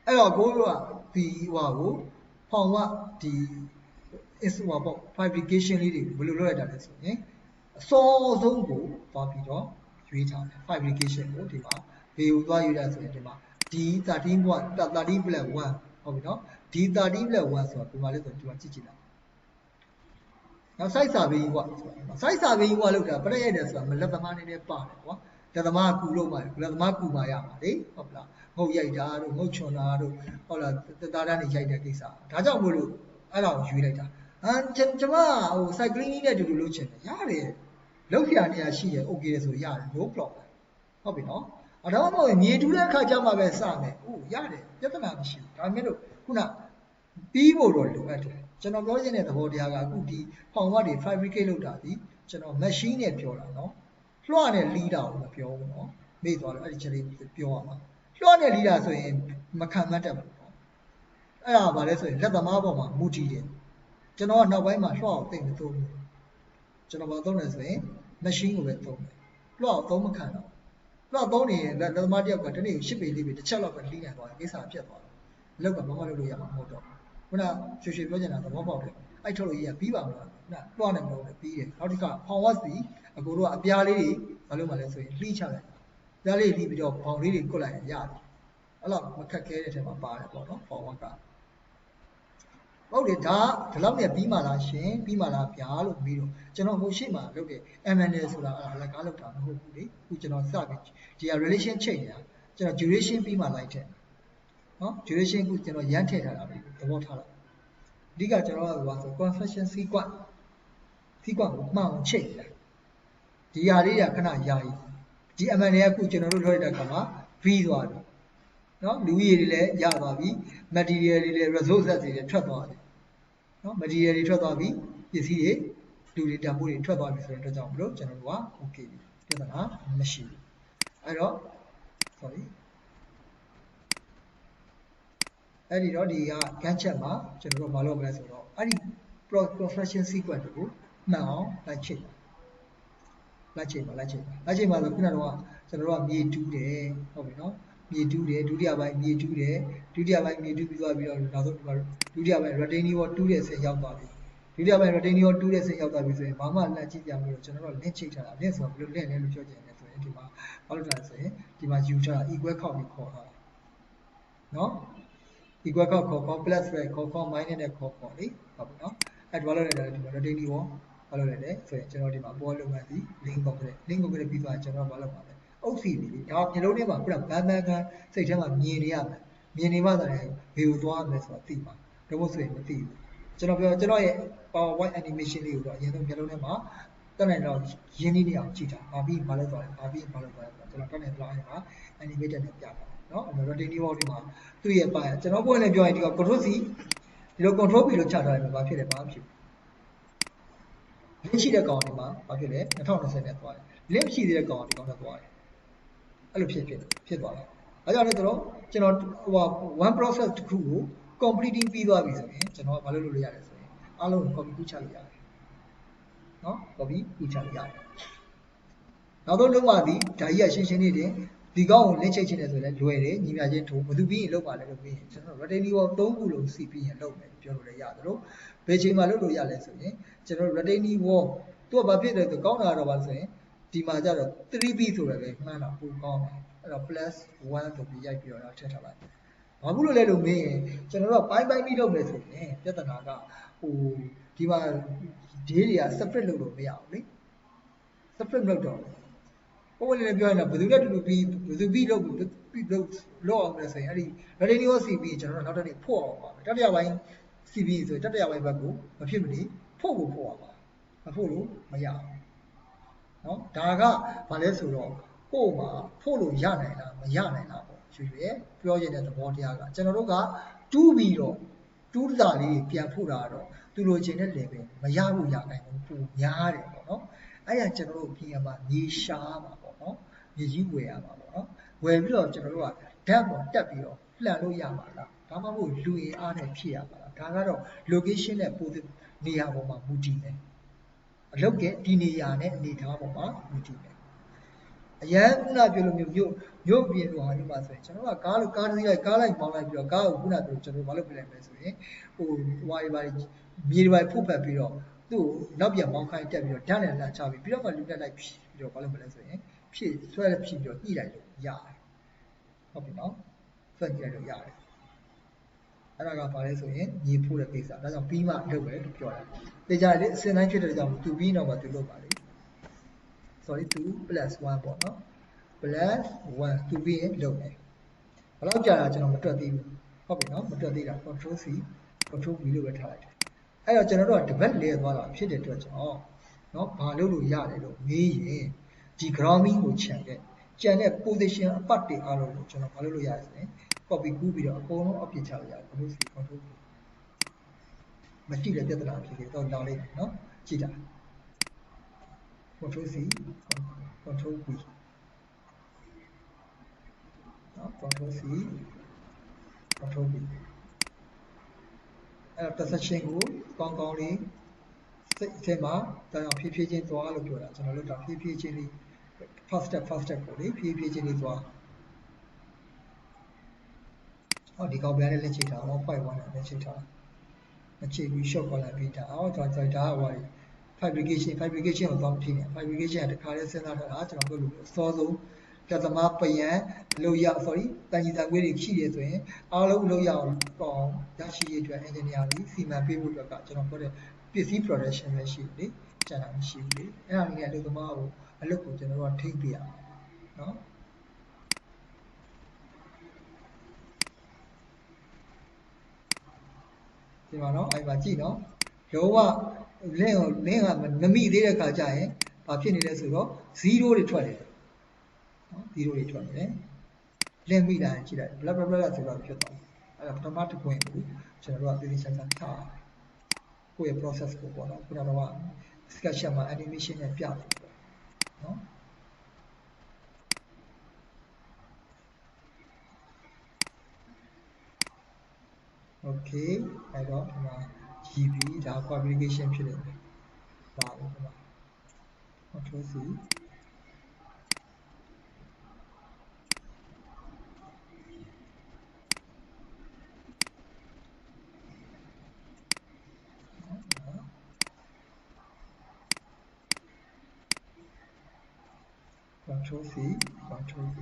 အဲ့တော့ကိုတို့ကဒီဟိုကို forward ဒီ is ဟိုပေါ့ fabrication လေးတွေဘယ်လိုလုပ်ရတာလဲဆိုရင်အစောဆုံးကိုသွားပြီးတော့ရွေးထားတယ် fabrication ကိုဒီမှာဘေကိုသွားရွေးရဆိုရင်ဒီမှာ D13 ဘွား13 + 1ဟုတ်ပြီနော် D13 + 1ဆိုတာဒီမှာလဲဆိုဒီမှာကြည့်ကြည့်လိုက်နောက် site survey ကွာ site survey ကွာလောက်တာပြည့်ရတယ်ဆိုတာမလက်သမားနေနဲ့ပါတယ်ကွာလက်သမားကူလို့ပါလက်သမားကူပါရမှာလေဟုတ်လားငုတ်ရိုက်တာတို့ငုတ်ချွန်တာတို့ဟုတ်လားတားတန်းနေရိုက်တဲ့ကိစ္စဒါကြောင့်မို့လို့အဲ့ဒါကိုရွေးလိုက်တာကျွန်မဟို site cleaning နဲ့တူတူလုပ်ချင်တယ်ရတယ်လုပ်ရနေရရှိတယ် okay ဆိုရတယ် no problem ဟုတ်ပြီနော်အဲ့တော့မှမြေတူးတဲ့အခါကျမှပဲစမယ်ဟုတ်ရတယ်ပြဿနာမရှိဘူးဒါပေမဲ့လို့ခုနပြီးဖို့တော့လိုအပ်တယ်ကျွန်တော်ပြောချင်တဲ့သဘောတရားကအခုဒီ forward တွေ fabricate လုပ်တာဒီကျွန်တော် machine နဲ့ပြောတာနော်လွှတ်နဲ့လီးတာကိုမပြောဘူးနော်မေ့သွားတယ်အဲ့ဒီချက်လေးပြောရမှာလွှတ်နဲ့လီးတာဆိုရင်မခံမတတ်ဘူးနော်အဲ့ဒါဘာလဲဆိုရင်လက်သမားပေါ်မှာမူတည်တယ်ကျွန်တော်ကနောက်ပိုင်းမှာလွှတ်အောင်သိမသုံးဘူးကျွန်တော်ဘာသုံးလဲဆိုရင် machine ကိုပဲသုံးတယ်လွှတ်အောင်သုံးမခံတော့လွှတ်သုံးနေရင်လက်သမားတယောက်ကတနေ့10ပေလေးပဲတစ်ချက်လောက်ပဲလီးနိုင်သွားတယ်ကိစ္စပြတ်သွားတယ်လောက်ကဘာမှလုပ်လို့ရမှာမဟုတ်တော့ခုနရွှေရွှေပြောချင်တာသဘောပေါက်တယ်အဲ့ထုတ်လို့ရပြီးပါမလားခုနလွှတ်နိုင်မလို့ပြီးတယ်နောက်တစ်ခါ forward စီအကိုတို့ကအပြားလေးတွေဘာလို့မှလဲဆိုရင်လှိချလိုက်ပြားလေးလှိပြီးတော့ဘောင်လေးတွေကုတ်လိုက်ရင်ရတယ်အဲ့လောက်မခက်ခဲတဲ့ထဲမှာပါတယ်ပေါ့နော် forward ကဟုတ်တယ်ဒါဒီလောက်နဲ့ပြီးမှလားရှင်ပြီးမှလားဗျာလို့ပြီးတော့ကျွန်တော်ဟိုရှိမှလုပ်တယ် MNL ဆိုတာအဲ့ဒါလက်ကားလောက်တာမဟုတ်ဘူးလေအခုကျွန်တော်စပြီးဒီ relation ချိန်နေတာကျွန်တော် duration ပြီးမှလိုက်တယ်နော် duration ကိုကျွန်တော်ရမ်းထည့်ထားတာပဲသဘောထားလိုက်အဓိကကျွန်တော်ကဟိုဆို confession sequence ကိုမှန်အောင်ချိန်တယ်ဒီဟာလေးကခဏယာယီဒီ MNL ကအခုကျွန်တော်တို့လုပ်ရတဲ့အခါမှာပြီးသွားတယ် နော်လူကြီးတွေလည်းရသွားပြီ material တွေလည်း resources တွေလည်းထွက်သွားပြီနော် material တွေထွက်သွားပြီပစ္စည်းတွေလူတွေတန်ဖိုးတွေထွက်သွားပြီဆိုတဲ့အတွက်ကြောင့်မလို့ကျွန်တော်တို့က okay ပြဿနာမရှိဘူးအဲ့တော့ sorry အဲ့ဒီတော့ဒီက Gantt chart မှာကျွန်တော်တို့မလုပ်မလဲဆိုတော့အဲ့ဒီ construction sequence ကိုမှန်အောင်လိုက်ချိန်လိုက်ချိန်ပါဆိုခုနကတော့ကျွန်တော်တို့ကမြေတူးတယ်ဟုတ်ပြီနော်မြေတူးတယ်ဒုတိယပိုင်းမြေတူးတယ်ဒုတိယပိုင်းမြေတူးပြီးသွားပြီးတော့နောက်ဆုံးဒုတိယပိုင်း retaining wall တူးတဲ့ဆင်ရောက်သွားပြီဒုတိယပိုင်း retaining wall တူးတဲ့ဆင်ရောက်သွားပြီဆိုရင်ဘာမှလက်ကြည့်ပြမလို့ကျွန်တော်တို့ link ချိတ်ထားတာ link ဆိုတော့ဘယ်လို link လဲလို့ပြောချင်တယ်ဆိုရင်ဒီမှာဘာလို့ထားလဲဆိုရင်ဒီမှာ u ထား equal count ကိုခေါ်ထားတာနော် equal count ခေါ် plus ပဲခေါ် minus နဲ့ခေါ်လေဟုတ်ပြီနော်အဲ့ဒါဘာလို့လဲဒီမှာ retaining wall ဘာလို့လဲဆိုရင်ကျွန်တော်ဒီမှာပေါ်လုပ်မှသည် link ကိုပြီးသွားကျွန်တော်ဘာလုပ်ပါလဲအုပ်စီနေပြီဒါမျိုးလုံးထဲမှာခုနကဘန်ကစိတ်ထဲမှာမြင်နေရမယ်မြင်နေမှသာလေဘယ်ကိုသွားမလဲဆိုတာသိမှာတော့မဟုတ်ဆိုရင်မသိဘူးကျွန်တော်ရဲ့ PowerPoint animation လေးကိုတော့အရင်ဆုံးမျိုးလုံးထဲမှာတက်နိုင်တော့ရင်းနှီးနေအောင်ကြည့်တာဘာပြီးဘာလုပ်သွားလဲဘာပြီးဘာလုပ်သွားလဲကျွန်တော်တက်နိုင်တော့အဲ့မှာ animated နဲ့ပြပါเนาะ retaining wall ဒီမှာသူ့ရဲ့ပါကျွန်တော်ပုံနဲ့ပြောရင်ဒီက control C ဒီလို control B လို့ချထားတယ်ဘာဖြစ်လဲဘာဖြစ်link ရှိတဲ့ကောင်ဒီမှာဘာဖြစ်လဲ2020နဲ့သွားတယ် link ရှိသေးတဲ့ကောင်ဒီကောင်နဲ့သွားတယ်အဲ့လိုဖြစ်သွားတယ်အဲကြောင့်လည်းကျွန်တော်ဟို one process တစ်ခုကို completing ပြီးသွားပြီဆိုရင်ကျွန်တော်ကဘာလုပ်လို့ရလဲဆိုရင်အားလုံး copy ကူးချလို့ရတယ်เนาะ copy ကူးချလို့ရတယ်နောက်ဆုံးလုံးဝသည်ဒါကြီးကရှင်းရှင်းလေးတင်ဒီကောင်ကို link ချိတ်ချင်တယ်ဆိုလည်းလွယ်တယ်ညီမချင်းထိုးဘယ်သူပြီးရင်လုပ်ပါလဲလို့ပြီးရင်ကျွန်တော် retaining wall 3ခုလုံးစီပြီးရင်လုပ်မယ်ပြောလို့လည်းရတယ်လို့ဘယ်ချိန်မှလုပ်လို့ရလဲဆိုရင်ကျွန်တော် retaining wall သူကဘာဖြစ်လဲဆိုကောင်းတာတော့ပါဆိုရင်ဒီမှာကျတော့ 3B ဆိုရယ်ပဲမှန်းတာပိုကောင်းတယ်အဲ့တော့ plus 1ဆိုပြီးရိုက်ပြီးတော့ထည့်ထားလိုက်ဘာဘူးလို့လဲလို့မင်းရင်ကျွန်တော်တို့ပိုင်းပြီးလုပ်မယ်ဆိုရင်ပြဿနာကဟိုဒီမှာ day တွေက separate လုပ်လို့မရဘူးလေ separate လုပ်တော့ပုံဝင်လည်းပြောရင်တော့ဘယ်သူနဲ့တူတူပြီးဘယ်သူပြီးလုပ်အောင်လဲဆိုရင်အဲ့ဒီ retaining wall CB ကျွန်တော်တို့နောက်တစ်နေ့ဖို့အောင်ပါမယ်တတိယပိုင်း CB ဆိုတတိယပိုင်းဘက်ကိုမဖြစ်မနေဖို့အောင်ပါမဖို့လို့မရဘူးเนาะဒါကဘာလဲဆိုတော့ဖို့မှာဖို့လို့ရနိုင်လားမရနိုင်လားပေါ့ရွှေပြောရတဲ့သဘောတရားကကျွန်တော်တို့ကတူးပြီးတော့တူးတာလေးပြန်ဖို့တာတော့သူလိုချင်တဲ့ level မရဘူးရနိုင်ဘူးပုံများတယ်ပေါ့เนาะအဲ့ဒါကျွန်တော်တို့ပြင်ရမှာမြေရှားမှာပေါ့เนาะမြေကြီးဝယ်ရမှာပေါ့เนาะဝယ်ပြီးတော့ကျွန်တော်တို့ကဓာတ်ပေါ်တက်ပြီးတော့လှန်လို့ရမှာလားဒါမှမဟုတ်လူရင်အားနဲ့ဖြစ်ရမှာလားဒါကတော့ location နဲ့ပိုနေရာပေါ်မှာမူတည်တယ်အလုပ်ကဒီနေရာနဲ့အနေထားပေါ်မှာမူတည်တယ်အရန်ခုနပြောလို့မြို့ပြင်လိုဟာမျိုးပါဆိုရင်ကျွန်တော်ကကားတစ်စီးလိုက်မောင်းလိုက်ပြီးတော့ကားကိုခုနပြောကျွန်တော်ဘာလုပ်ပြလိုက်မလဲဆိုရင်ဟိုဟွာတွေပါမြေတွေပါဖုတ်ဖက်ပြီးတော့သူ့ကိုနောက်ပြန်မောင်းခိုင်းတက်ပြီးတော့ဓာတ်နဲ့လှန်ချပြီးတော့မှလူတက်လိုက်ပြီးတော့ဘာလုပ်မလဲဆိုရင်ဖြစ်ဆွဲဖြစ်ပြီးတော့ညှိလိုက်လို့ရတယ်ဟုတ်ပြီနော်ဆွဲညှိလိုက်လို့ရတယ်အဲ့ဒါကဘာလဲဆိုရင်မြေဖို့တဲ့ကိစ္စဒါကြောင့်ပြီးမှလုပ်မယ်လို့ပြောတာတေချာလေအစင်တိုင်းဖြစ်တဲ့ကြောင့်သူပြီးတော့မှသူလုပ်ပါလေ sorry 2 plus 1ပေါ့နော် plus 1 သူပြီးရင်လုပ်မယ်ဘယ်လောက်ကြာတာကျွန်တော်မတွက်သေးဘူးဟုတ်ပြီနော်မတွက်သေးတာ control C control V လို့ပဲထားလိုက်တယ်အဲ့တော့ကျွန်တော်တို့က debug လဲသွားတာဖြစ်တဲ့အတွက်ကြောင့်နော်ဘာလုပ်လို့ရတယ်လို့မေးရင်ဒီ grounding ကိုခြံတဲ့ position အပတ်တွေအားလုံးကိုကျွန်တော်ဘာလုပ်လို့ရလဲဆိုရင် copy ကူးပြီးတော့အကုန်လုံးအပြစ်ချလို့ရတယ် control C control V မကြည့်တဲ့ပြဿနာဖြစ်ပြီးတော့လာလိုက်နော်ကြည့်တာ control C control V နော် control C control V အဲ့တော့ section ကိုကောင်းလေးစိတ်အထက်မှာဒါကြောင့်ဖြည်းချင်းသွားလို့ပြောတာကျွန်တော်တို့တော့ဖြည်းချင်းလေး first step ကိုလေဖြည်းချင်းလေးသွားဟောဒီကောင်ပြန်လေးလက်ချိတ်ထားအောင်5-1နဲ့လက်ချိတ်ထားလက်ချိတ်ပြီး short ခေါ်လိုက်ပြီးတာဟောဒါကဟို fabrication ကိုသွားဖြည့်နေ fabrication ကတခါလေးစဉ်းစားထားတာကျွန်တော်တို့လို့အစောဆုံးပြသမားပယံလို့ရ sorry တန်ကြီးတန်ခွေးတွေရှိရဆိုရင်အားလုံးလို့ရအောင်ရရှိရအတွက် engineer ကြီးစီမံပေးဖို့အတွက်ကကျွန်တော်ပြောတဲ့ပစ္စည်း production ပဲရှိတယ်လေကျန်တာမရှိဘူးလေအဲ့ဒါလေးကအလုပ်သမားကိုအလုပ်ကိုကျွန်တော်တို့ကထိန်းပေးရအောင်နော်ဒီမှာနော်အဲ့ပါကြည့်နော်လုံးဝလင်းကမမိသေးတဲ့ခါကျရင်ဘာဖြစ်နေလဲဆိုတော့0တွေထွက်နေတယ်နော်0တွေထွက်နေတယ် လင့်မိလာရင်ကြည့်လိုက် blah blah blah ဆိုတော့ဖြစ်သွားတယ်အဲ့ဒါပထမတစ်ခွင့်ကိုကျွန်တော်တို့ကသေသေးချာချာထားကိုယ့်ရဲ့ process ကိုပေါ့နော်ခုနကတော့ sketch မှာ animation နဲ့ပြတယ်ပေါ့နော် okay အဲ့တော့ဒီမှာကြည့်ပြီးဒါ fabrication ဖြစ်နေတယ်ဒါပဲဒီမှာ control C control C control V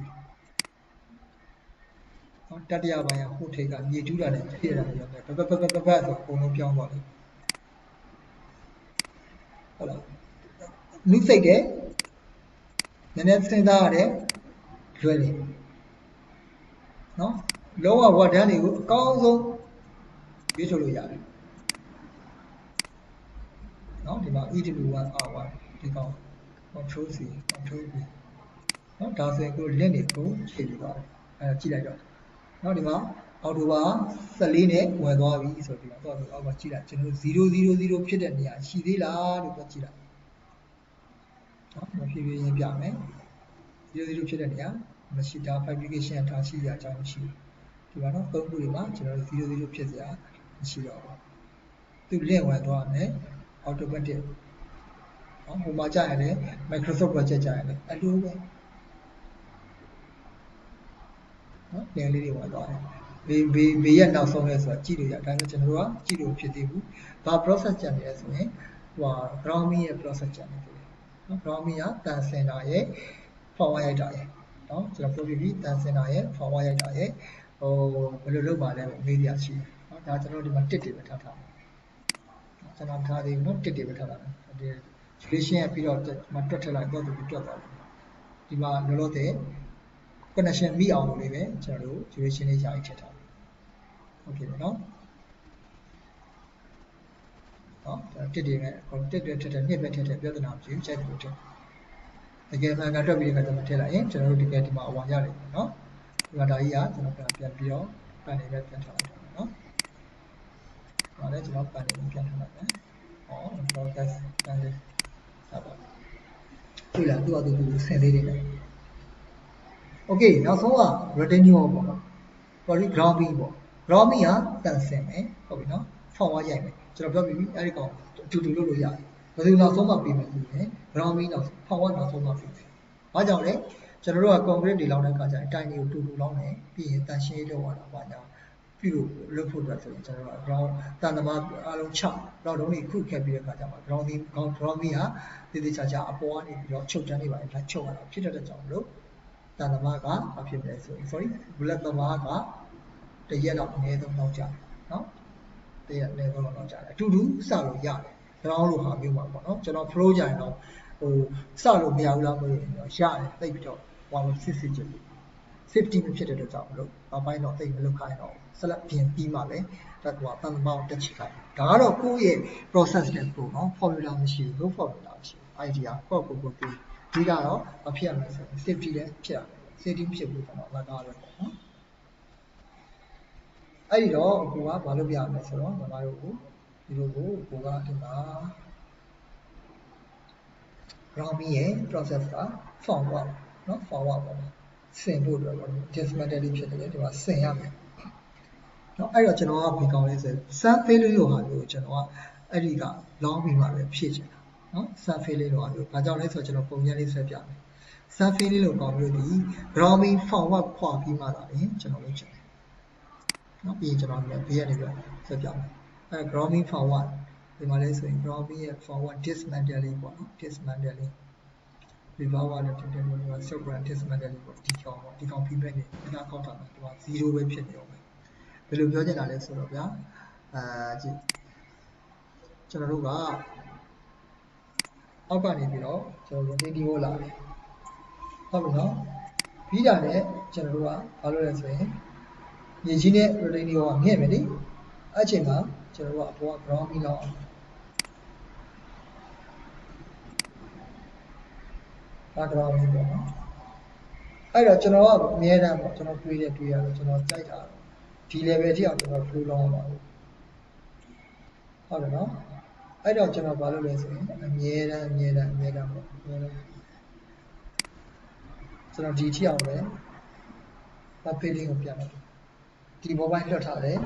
တတိယပိုင်းကဟိုထိပ်ကမြေတူးတာနဲ့ပြည့်တာလည်းဘဘဆိုအကုန်လုံးပြောင်းသွားတယ်ဟုတ်လားလူစိတ်တယ်နည်းနည်းစဉ်းစားရတယ်လွယ်တယ်နော်လောကဝတ်တန်းတွေကိုအကောင်းဆုံးရွေးထုတ်လို့ရတယ်နော်ဒီမှာ EW1R1 ဒီကောင် control C control V နော်ဒါဆိုရင်ကိုလင့်နေကိုချိန်ပြသွားတယ်အဲကြည့်လိုက်တော့နော်ဒီမှာအော်တိုဘာ14နဲ့ဝင်သွားပြီဆိုပြီးတော့အောက်မှာကြည့်လိုက်ကျွန်တော်000ဖြစ်တဲ့နေရာရှိသေးလားလို့ပြောကြည့်လိုက်နော်မဖြည်းဖြည်းချင်းပြမယ်000ဖြစ်တဲ့နေရာမရှိတာ fabrication ထားရှိရအကြောင်းမရှိဘူးဒီမှာနော်သုံးခုတွေမှာကျွန်တော်တို့000ဖြစ်စရာမရှိတော့ဘူးသူလင့်ဝင်သွားမယ် automatic နော်ဟိုမှာကြာရင်လည်း Microsoft Project ကြာရင်လည်းအလိုပဲနော်လင့်လေးတွေဝင်သွားတယ်ဘေးရဲ့နောက်ဆုံးလဲဆိုတာကြည့်လို့ရဒါပေမဲ့ကျွန်တော်တို့ကကြည့်လို့ဖြစ်သေးဘူးဘာ process ကျန်နေလဲဆိုရင်ဟို grounding ရဲ့ process ကျန်နေတယ်နော် grounding ကတန်စင်တာရဲ့ forward ရိုက်တာရဲ့နော်ကျွန်တော်ပြောပြပြီးတန်စင်တာရဲ့ forward ရိုက်တာရဲ့ဟိုဘယ်လိုလုပ်ပါလဲမေးရရှိတယ်နော်ဒါကျွန်တော်ဒီမှာတစ်တွေပဲထားထားကျွန်တော်ထားသေးဘူးနော်တစ်တွေပဲထားတာဒီ duration ရပြီးတော့မတွက်ထက်လိုက်တော့သူတွက်သွားတယ်ဒီမှာလောလောဆယ် connection မိအောင်လို့လေးပဲကျွန်တော်တို့ duration လေးယာယီထည့်ထားโอเคเนาะတစ်တွေနဲ့တစ်တွေထက်နှစ်ပဲထက်ပြဿနာမရှိဘူးချိန်တယ်လို့ထည့်တကယ်မှန်ကန်တွက်ပြီးတဲ့အခါကျမှထည့်လိုက်ရင်ကျွန်တော်တို့တကယ်ဒီမှာအဝါရတယ်เนาะဒီမှာဒါကြီးကကျွန်တော်ပြန်ပြီးတော့ပတ်နေပဲပြန်ထားလိုက်တော့เนาะဒါလည်းကျွန်တော်ပတ်နေပြန်ထားလိုက်မယ်broadcast ပြန်လေးဆက်ပါတွေ့လားသူ့အတူဆင်လေးတွေနဲ့โอเคနောက်ဆုံးက retenue ပေါ့နော် sorry grounding ပေါ့ grounding ကတန်ဆင်မယ်ဟုတ်ပြီနော် forward ရိုက်မယ်ကျွန်တော်ပြောပြီးပြီအဲ့ဒီကောင်အတူတူလုပ်လို့ရတယ်ဘယ်လိုနောက်ဆုံးမှပြီးမယ်ဆိုရင် grounding နောက် forward နောက်ဆုံးမှပြီးမယ်ဘာကြောင့်လဲကျွန်တော်တို့က concrete တွေလောင်းတဲ့အခါကျရင်တိုင်တွေကိုတူတူလောင်းတယ်ပြီးရင်တန်ရှင်းလုပ်ရတာပါညာပြုလို့လုပ်ဖို့အတွက်ဆိုရင်ကျွန်တော်တို့က ground တန်သမားအားလုံးချတော့တုံးတွေခုခက်ပြီးတဲ့အခါကျမှ grounding ကတည်တည်ချာချာအပေါ်ကနေပြီးတော့ချုပ်တန်းနေပါတယ်လိုက်ချုပ်ရတာဖြစ်တဲ့ကြောင့်မလို့တန်သမားကမဖြစ်မယ်ဆိုရင် sorry bullet သမားကတရက်တော့အနည်းဆုံးတော့ကြာနော်တရက်အနည်းဆုံးတော့ကြာတယ်အတူတူစလို့ရတယ် ground လို့ဟာမျိုးပါပေါ့နော်ကျွန်တော် flow ကြရင်တော့ဟိုစလို့မရဘူးလားမလို့ရတယ်သိပြီးတော့ဟိုမှာစစ်စစ်ချင် safety မဖြစ်တဲ့အတွက်ကြောင့်မလို့နောက်ပိုင်းတော့သိမလုပ်ခိုင်းတော့ဆက်လက်ပြင်ပြီးမှလည်းတက်ကွာတန်မောင်းတက်ချခိုင်းဒါကတော့ကိုယ့်ရဲ့ process နဲ့ကိုနော် formula မရှိဘူး formula မရှိဘူး idea ကိုယ့်ကိုပြီးဒီကတော့မဖြစ်ရမယ်ဆိုရင် safety လည်းဖြစ်ရတယ် safety ဖြစ်ဖို့ကျွန်တော်လက်ကားပဲပေါ့နော်အဲ့ဒီတော့ကိုကဘာလုပ်ပြရမလဲဆိုတော့ညီမတို့ကိုဒီလိုကိုကဒီမှာ grounding ရဲ့ process က forward နော် forward ပေါ့ဆင်ဖို့အတွက်ပေါ့ dismantle ဖြစ်တယ်ဒီမှာဆင်ရမယ်เนาะအဲ့တော့ကျွန်တော်ကဘယ်ကောင်လဲဆို sun failing လို့ဟာမျိုးကျွန်တော်ကအဲ့ဒီက long ပြီးမှပဲဖြည့်ချင်တာเนาะ sun failing လို့ဟာမျိုးဘာကြောင့်လဲဆိုတော့ကျွန်တော်ပုံစံလေးဆွဲပြမယ် sun failing လို့ကောင်မျိုးဒီ grounding forward ခွာပြီးမှလာရင်ကျွန်တော်လုပ်ချင်တယ်เนาะပြီးရင်ကျွန်တော်ဘေးကနေပြီးဆွဲပြမယ်အဲ့ grounding forward ဒီမှာလဲဆိုရင် grounding ရဲ့ forward dismantling ပေါ့နော် dismantling revolver နဲ့တင်တယ်လို့ပြော subbrand dismantling ပေါ့ဒီကောင် feedback နဲ့အနားကောက်တာမှာဒီမှာ0ပဲဖြစ်နေအောင်ပဲဘယ်လိုပြောချင်တာလဲဆိုတော့ဗျာကြည့်ကျွန်တော်တို့ကအောက်ကနေပြီးတော့ကျွန်တော် video လာတယ်ဟုတ်ပြီနော်ပြီးတာနဲ့ကျွန်တော်တို့ကဘာလုပ်လဲဆိုရင်မြေကြီးနဲ့ radio ကမြင့်မယ်လေအဲ့ချိန်မှာကျွန်တော်တို့ကအပေါ်က ground ပြီးလောက်အောင်ဒါ ground ပြီးပေါ့နော် အဲ့တော့ကျွန်တော်ကအများတန်းပေါ့ကျွန်တော်တွေးရတော့ကျွန်တော်ကြိုက်တာဒီ level ထိအောင်ကျွန်တော် flow လုပ်အောင်ပါဟုတ်တယ်နော်အဲ့တော့ကျွန်တော်ဘာလုပ်လဲဆိုရင်အများတန်းပေါ့ကျွန်တော်ဒီထိအောင်ပဲ sampling ကိုပြန်လိုက်ဒီ mobile လွှတ်ထားတယ်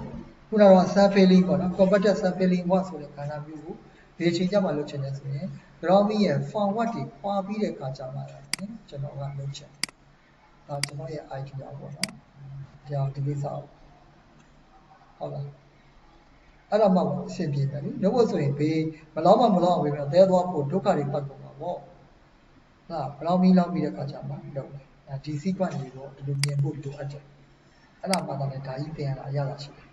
ခုနက sampling ပေါ့နော် compacted sampling 1ဆိုတဲ့ခန္ဓာမျိုးကိုဒီချိန်ကျမှလုပ်ချင်တယ်ဆိုရင် Gromy ရဲ့ forward တွေခွာပြီးတဲ့အခါကျမှကျွန်တော်ကလုပ်ချင်ဒါကျွန်တော်ရဲ့ idea ပေါ့နော်ဒါဒီကိစ္စဟုတ်လားအဲ့တော့မှအဆင်ပြေတယ်လေလို့ဆိုရင်ဘေးမလောအောင်ပဲသဲသွားဖို့ဒုက္ခတွေပတ်ကုန်မှာပေါ့ဟာဘလောင်းပြီးလောက်ပြီးတဲ့အခါကျမှလုပ်တယ်ဒီ sequence တွေကိုဒီလိုမြင်ဖို့လိုအပ်တယ်အဲ့ဒါမှသာလေဒါကြီးသင်ရတာအရသာရှိတယ်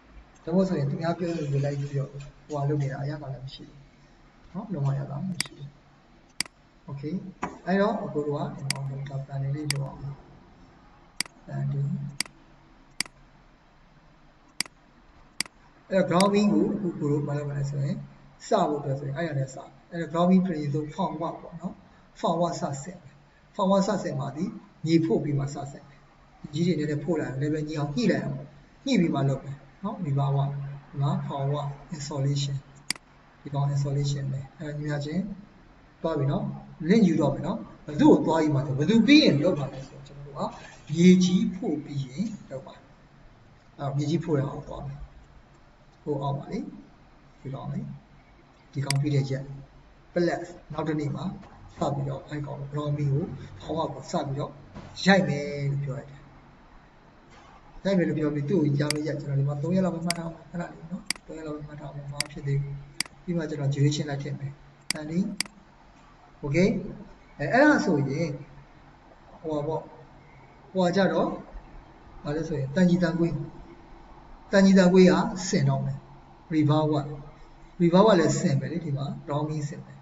လို့ဆိုရင်သူများပြောလို့လိုက်ပြီးတော့ဟိုဟာလုပ်နေတာအရသာလည်းမရှိဘူးနော်လုံးဝရတာမရှိဘူးโอเคအဲ့တော့အခုတော့ဒီမှာတော့ panel လေးလုပ်အောင်အဲ့ဒီအဲ့တော့ grounding ကိုအခုကိုတို့မလုပ်နိုင်ဆိုရင်စဖို့အတွက်ဆိုရင်အဲ့ရနဲ့စအဲ့တော့ grounding training ဆို form work ပေါ့နော် form work စဆင် form work စဆင်ပါသည်ညီဖို့ပြီးမှစဆင်ကြီးတွေနဲ့ဖို့လာ level ညီအောင်ညှိလိုက်အောင်ညှိပြီးမှလုပ်တယ်နော်ဒီပါဝါဒီမှာ form work installation ဒီကောင် installation ပဲအဲ့ညီမချင်းတွားပြီနော် link ယူတော့ပြီနော်ဘယ်သူ့ကိုတွားယူမှာဆိုဘယ်သူပြီးရင်လုပ်ပါလဲဆိုတော့ကျွန်တော်တို့ကမြေကြီးဖို့ပြီးရင်လုပ်ပါအဲ့မြေကြီးဖို့ရအောင်တွားမယ်ဟိုအောင်ပါလေဒီကောင်လေဒီကောင်ပြီးတဲ့ရက် plus နောက်တစ်နေ့မှာစပြီးတော့အဲ့ကောင် Gromy ကိုဖောင်းအောင်ကိုစပြီးတော့ရိုက်မယ်လို့ပြောလိုက်တယ်ရိုက်မယ်လို့ပြောပြီးသူ့ကိုရောင်းရက်ကျွန်တော်ဒီမှာ3ရက်လောက်မှတ်ထားအောင်ခဏလေးနော်3ရက်လောက်မှတ်ထားအောင်ဘာဖြစ်သေးဘူးပြီးမှကျွန်တော် duration လိုက်ထည့်မယ်တန်ဒီ okay အဲ့ဒါဆိုရင်ဟိုပေါ့ဟိုကြတော့ဘာလဲဆိုရင်တန်ကြီးတန်ကွေးကဆင်တော့မယ် river ကလည်းဆင်ပဲလေဒီမှာ Gromy ဆင်ပဲ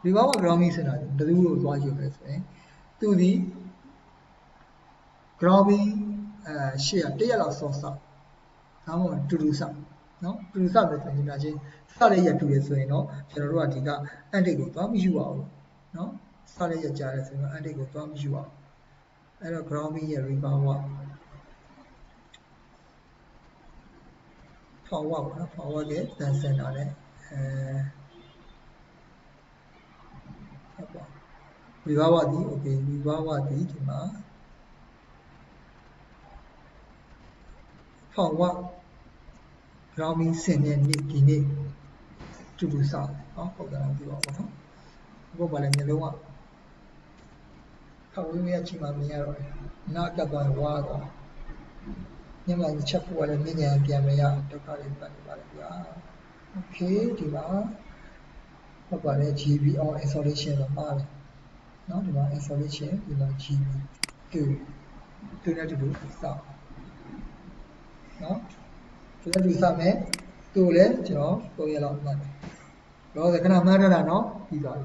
river က Gromy ဆင်တာဘယ်သူ့ကိုသွားယူလဲဆိုရင်သူဒီ Gromy ရှေ့က1ရက်လောက်စောစဒါမှမဟုတ်တူတူစနော်တူတူစပဲဆိုရင်ဒီမှာချင်းစတဲ့ရက်တူတယ်ဆိုရင်တော့ကျွန်တော်တို့ကဒီကအန်တိတ်ကိုသွားမယူပါဘူးနော်စတဲ့ရက်ကြားတယ်ဆိုရင်အန်တိတ်ကိုသွားမယူပါဘူးအဲ့တော့ Gromy ရဲ့ river ကforward ပေါ့နော် forward ရဲ့ then center နဲ့ဟုတ်ပါ river ဒီ okay river ဒီဒီမှာ forward Gromy ဆင်တဲ့နေ့ဒီနေ့တူတူစနော်ဟုတ်တယ်ဒီပါပေါ့နော်အခုဘာလဲမျိုးလုံးကခဝေးဝေးချိမှမြင်ရတော့နားကပ်သွားဝါတော့ညမကြီးချက်ဖို့လည်းမြင်ညာပြန်မရဒုက္ခတွေပတ်နေပါလေဗျာ okay ဒီမှာဟုတ်ပါတယ် GBO installation တော့ပါတယ်နော်ဒီမှာ installation ဒီမှာ GB 2နဲ့တူတူစနော်ဒီလိုစမယ်သူ့လည်းကျွန်တော်3ရက်လောက်မှတ်တယ်တော့ခဏမှတ်ရတာနော်ပြီးသွား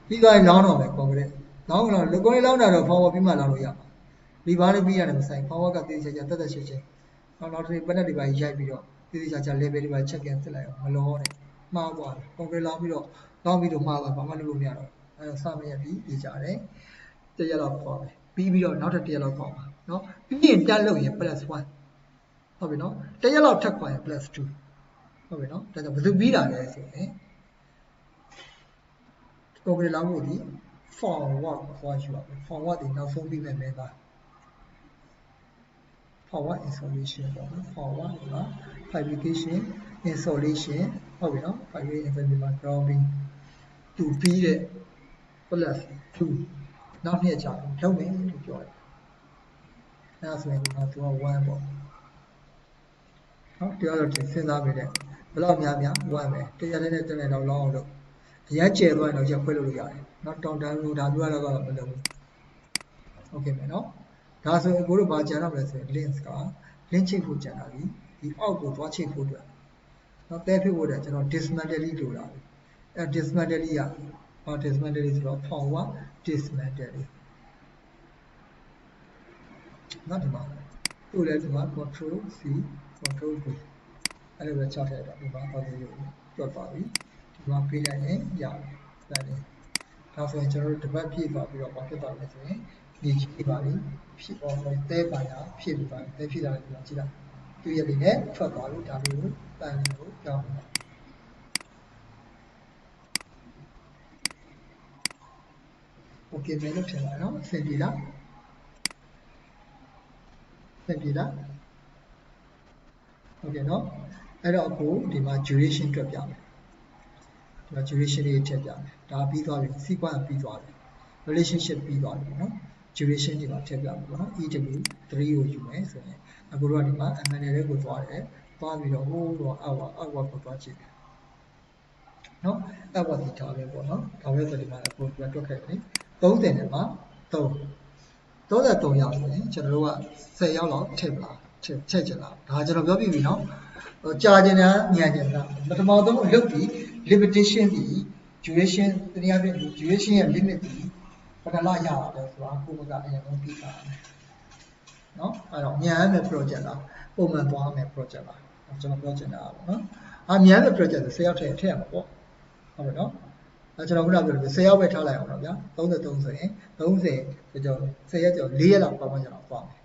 ပြီလောင်းတော့မယ် concrete လောင်းတော့ကိုယ်လောင်းတာတော့ forward ပြီးမှလောင်းလို့ရမှာဒီဘာလို့ပြီးရတယ်မဆိုင် forward ကတေးချာချာတက်ရှင်းချင်းနောက်တစ်ပတ်နဲ့ဒီပါရိုက်ပြီးတော့တေးချာချာ level ဒီပါ check in စစ်လိုက်အောင်မလောနဲ့မှားသွားတယ် concrete လောင်းပြီးတော့မှားသွားဘာမှလုပ်လို့မရတော့အဲတော့စမရပြီးပြေးကြတယ်1ရက်လောက်ခေါ်မယ်ပြီးတော့နောက်ထပ်1ရက်လောက်ခေါ်ပါနော်ပြီးရင်တက်လို့ရင် +1 ဟုတ်ပြီနော်1ရက်လောက်ထပ်ခွာရင် +2 ဟုတ်ပြီနော်ဒါကြောင့်ဘယ်သူပြီးတာလဲဆိုရင် concrete လောင်းဖို့ဒီ forward ခေါ်ယူပါမယ် forward ဒီနောက်ဆုံးပြီးမဲ့မဲသား forward installation ပေါ့နော် forward က fabrication installation ဟုတ်ပြီနော် fabrication installation မှာ grounding တူပြီးတဲ့ +2 နောက်နှစ်ကြာလုံးမယ်လို့ပြောတယ်အဲဒါဆိုရင်ဒီမှာသူက1ပေါ့နော်တရားတော့စဉ်းစားမိတယ်ဘယ်လောက်များ1ပဲတရားလေးနဲ့တနေ့တော့လောင်းအောင်လုပ်အရကျဲသွားရင်တော့ရက်ခွဲလို့ရတယ်နော်တောင်တန်းလို့ဒါမျိုးကတော့မလုပ်ဘူးโอเคမယ်နော်ဒါဆိုရင်ကိုတို့ဘာကြံတော့မလဲဆိုရင် link က link ချိတ်ဖို့ကြံတာပြီဒီအောက်ကိုသွားချိတ်ဖို့အတွက်နော်တဲဖြစ်ဖို့အတွက်ကျွန်တော် dismantle လိုတာပြီအဲ dismantle ရdismantle ဆိုတော့ forward dismantle နော်ဒီမှာသူ့လည်းဒီမှာ control C control V အဲ့လိုပဲချထည့်တော့ဒီမှာအော်ဒီယိုတွက်ပါပြီဒီမှာပေးလိုက်ရင်ရတယ်ဒါဆိုရင်ကျွန်တော်တို့တပတ်ပြည့်သွားပြီးတော့ဘာဖြစ်သွားလဲဆိုရင် ဒီကြီးပါလေဖြစ်ပေါ်တော့တဲပါရဖြစ်ပြီးပါတယ်တဲဖြစ်လာတယ်ပြောကြည့်လိုက်သူရည်လေးနဲ့ထွက်သွားလို့ဒါလေးကိုပန်လေးကိုကြောင်းပါโอเคမယ်လို့ဖြစ်လာနော်အဆင်ပြေလားအဆင်ပြေလားဟုတ်ကဲ့နော်အဲ့တော့အခုဒီမှာ duration တွက်ပြမယ်ဒီမှာ duration လေးထည့်ပြမယ်ဒါပြီးသွားပြီ sequence ပြီးသွားပြီ relationship ပြီးသွားပြီနော် duration ဒီမှာထည့်ပြမယ်ပေါ့နော် EW 3ကိုယူမယ်ဆိုရင်အခုတော့ဒီမှာ MNL လေးကိုသွားတယ်သွားပြီးတော့ဟိုးတော့ hour ကိုသွားကြည့်တယ်နော် hour ဒီထားပဲပေါ့နော်ဒါပဲဆိုဒီမှာအခုတွက်ခဲ့တယ်30နဲ့မှာ33ရောက်ဆိုရင်ကျွန်တော်တို့က10ရောက်လောက်ထည့်ပလားထည့်ချင်လားဒါကျွန်တော်ပြောပြပြီနော်ကြာကျင်တာညံ့ကျင်တာပထမဆုံးအလုပ်ပြီး limitation ပြီး duration တနည်းအားဖြင့် duration ရဲ့ limit ပြီးဘယ်နှလရပါတယ်ဆိုတာကိုယ်ကအရင်ဆုံးသိတာနော်အဲ့တော့ညံ့မဲ့ project လားပုံမှန်သွားမဲ့ project လားကျွန်တော်ပြောချင်တာပေါ့နော်ညံ့မဲ့ project ဆို10ရောက်ထည့်ရမှာပေါ့ဟုတ်ပြီနော်ကျွန်တော်ခုနပြောတယ်10ရောက်ပဲထားလိုက်အောင်တော့ဗျာ33ဆိုရင်30ကျော်10ရက်ကျော်4ရက်လောက်ပတ်မှကျွန်တော်သွားမယ်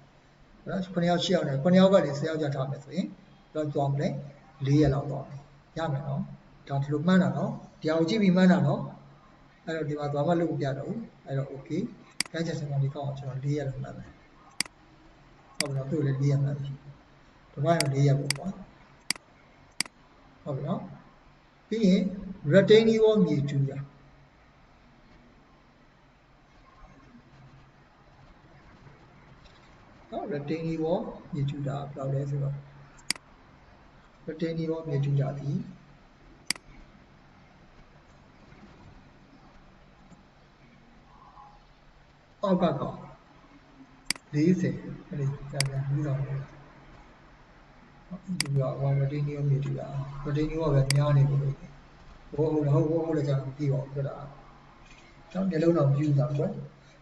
နော်9ယောက်10ယောက်နဲ့9ယောက်ကနေ10ယောက်ကြာထားမယ်ဆိုရင်တော့သွားမလဲ4ရက်လောက်သွားမယ်ရမယ်နော်ဒါဒီလိုမှန်းတာနော်ဒီအောင်ကြည့်ပြီးမှန်းတာနော်အဲ့တော့ဒီမှာသွားမှလုပ်ပြတော့အဲ့တော့ okay ခိုင်းချက်စံဒီကောက်အောင်ကျွန်တော်4ရက်လောက်မှန်းမယ်ဟုတ်ပြီနော်သူ့လည်း4ရက်မှန်းပြီဒီမှာရော4ရက်ပေါ့ကွာဟုတ်ပြီနော်ပြီးရင် retaining wall မြေတူးတာretaining wall မြေတူးတာဘယ်လောက်လဲဆိုတော့ retaining wall မြေတူးတာဒီအောက်ကကောင်40အဲ့ဒီကြာပြီးတော့ဒီကretaining wall မြေတူးတာ retaining wall ပဲများနေပြီလို့ဟုတ်လည်းကြာမပြီးပါဘူးပြတာတော့မျက်လုံးတော့ပြူတာကွ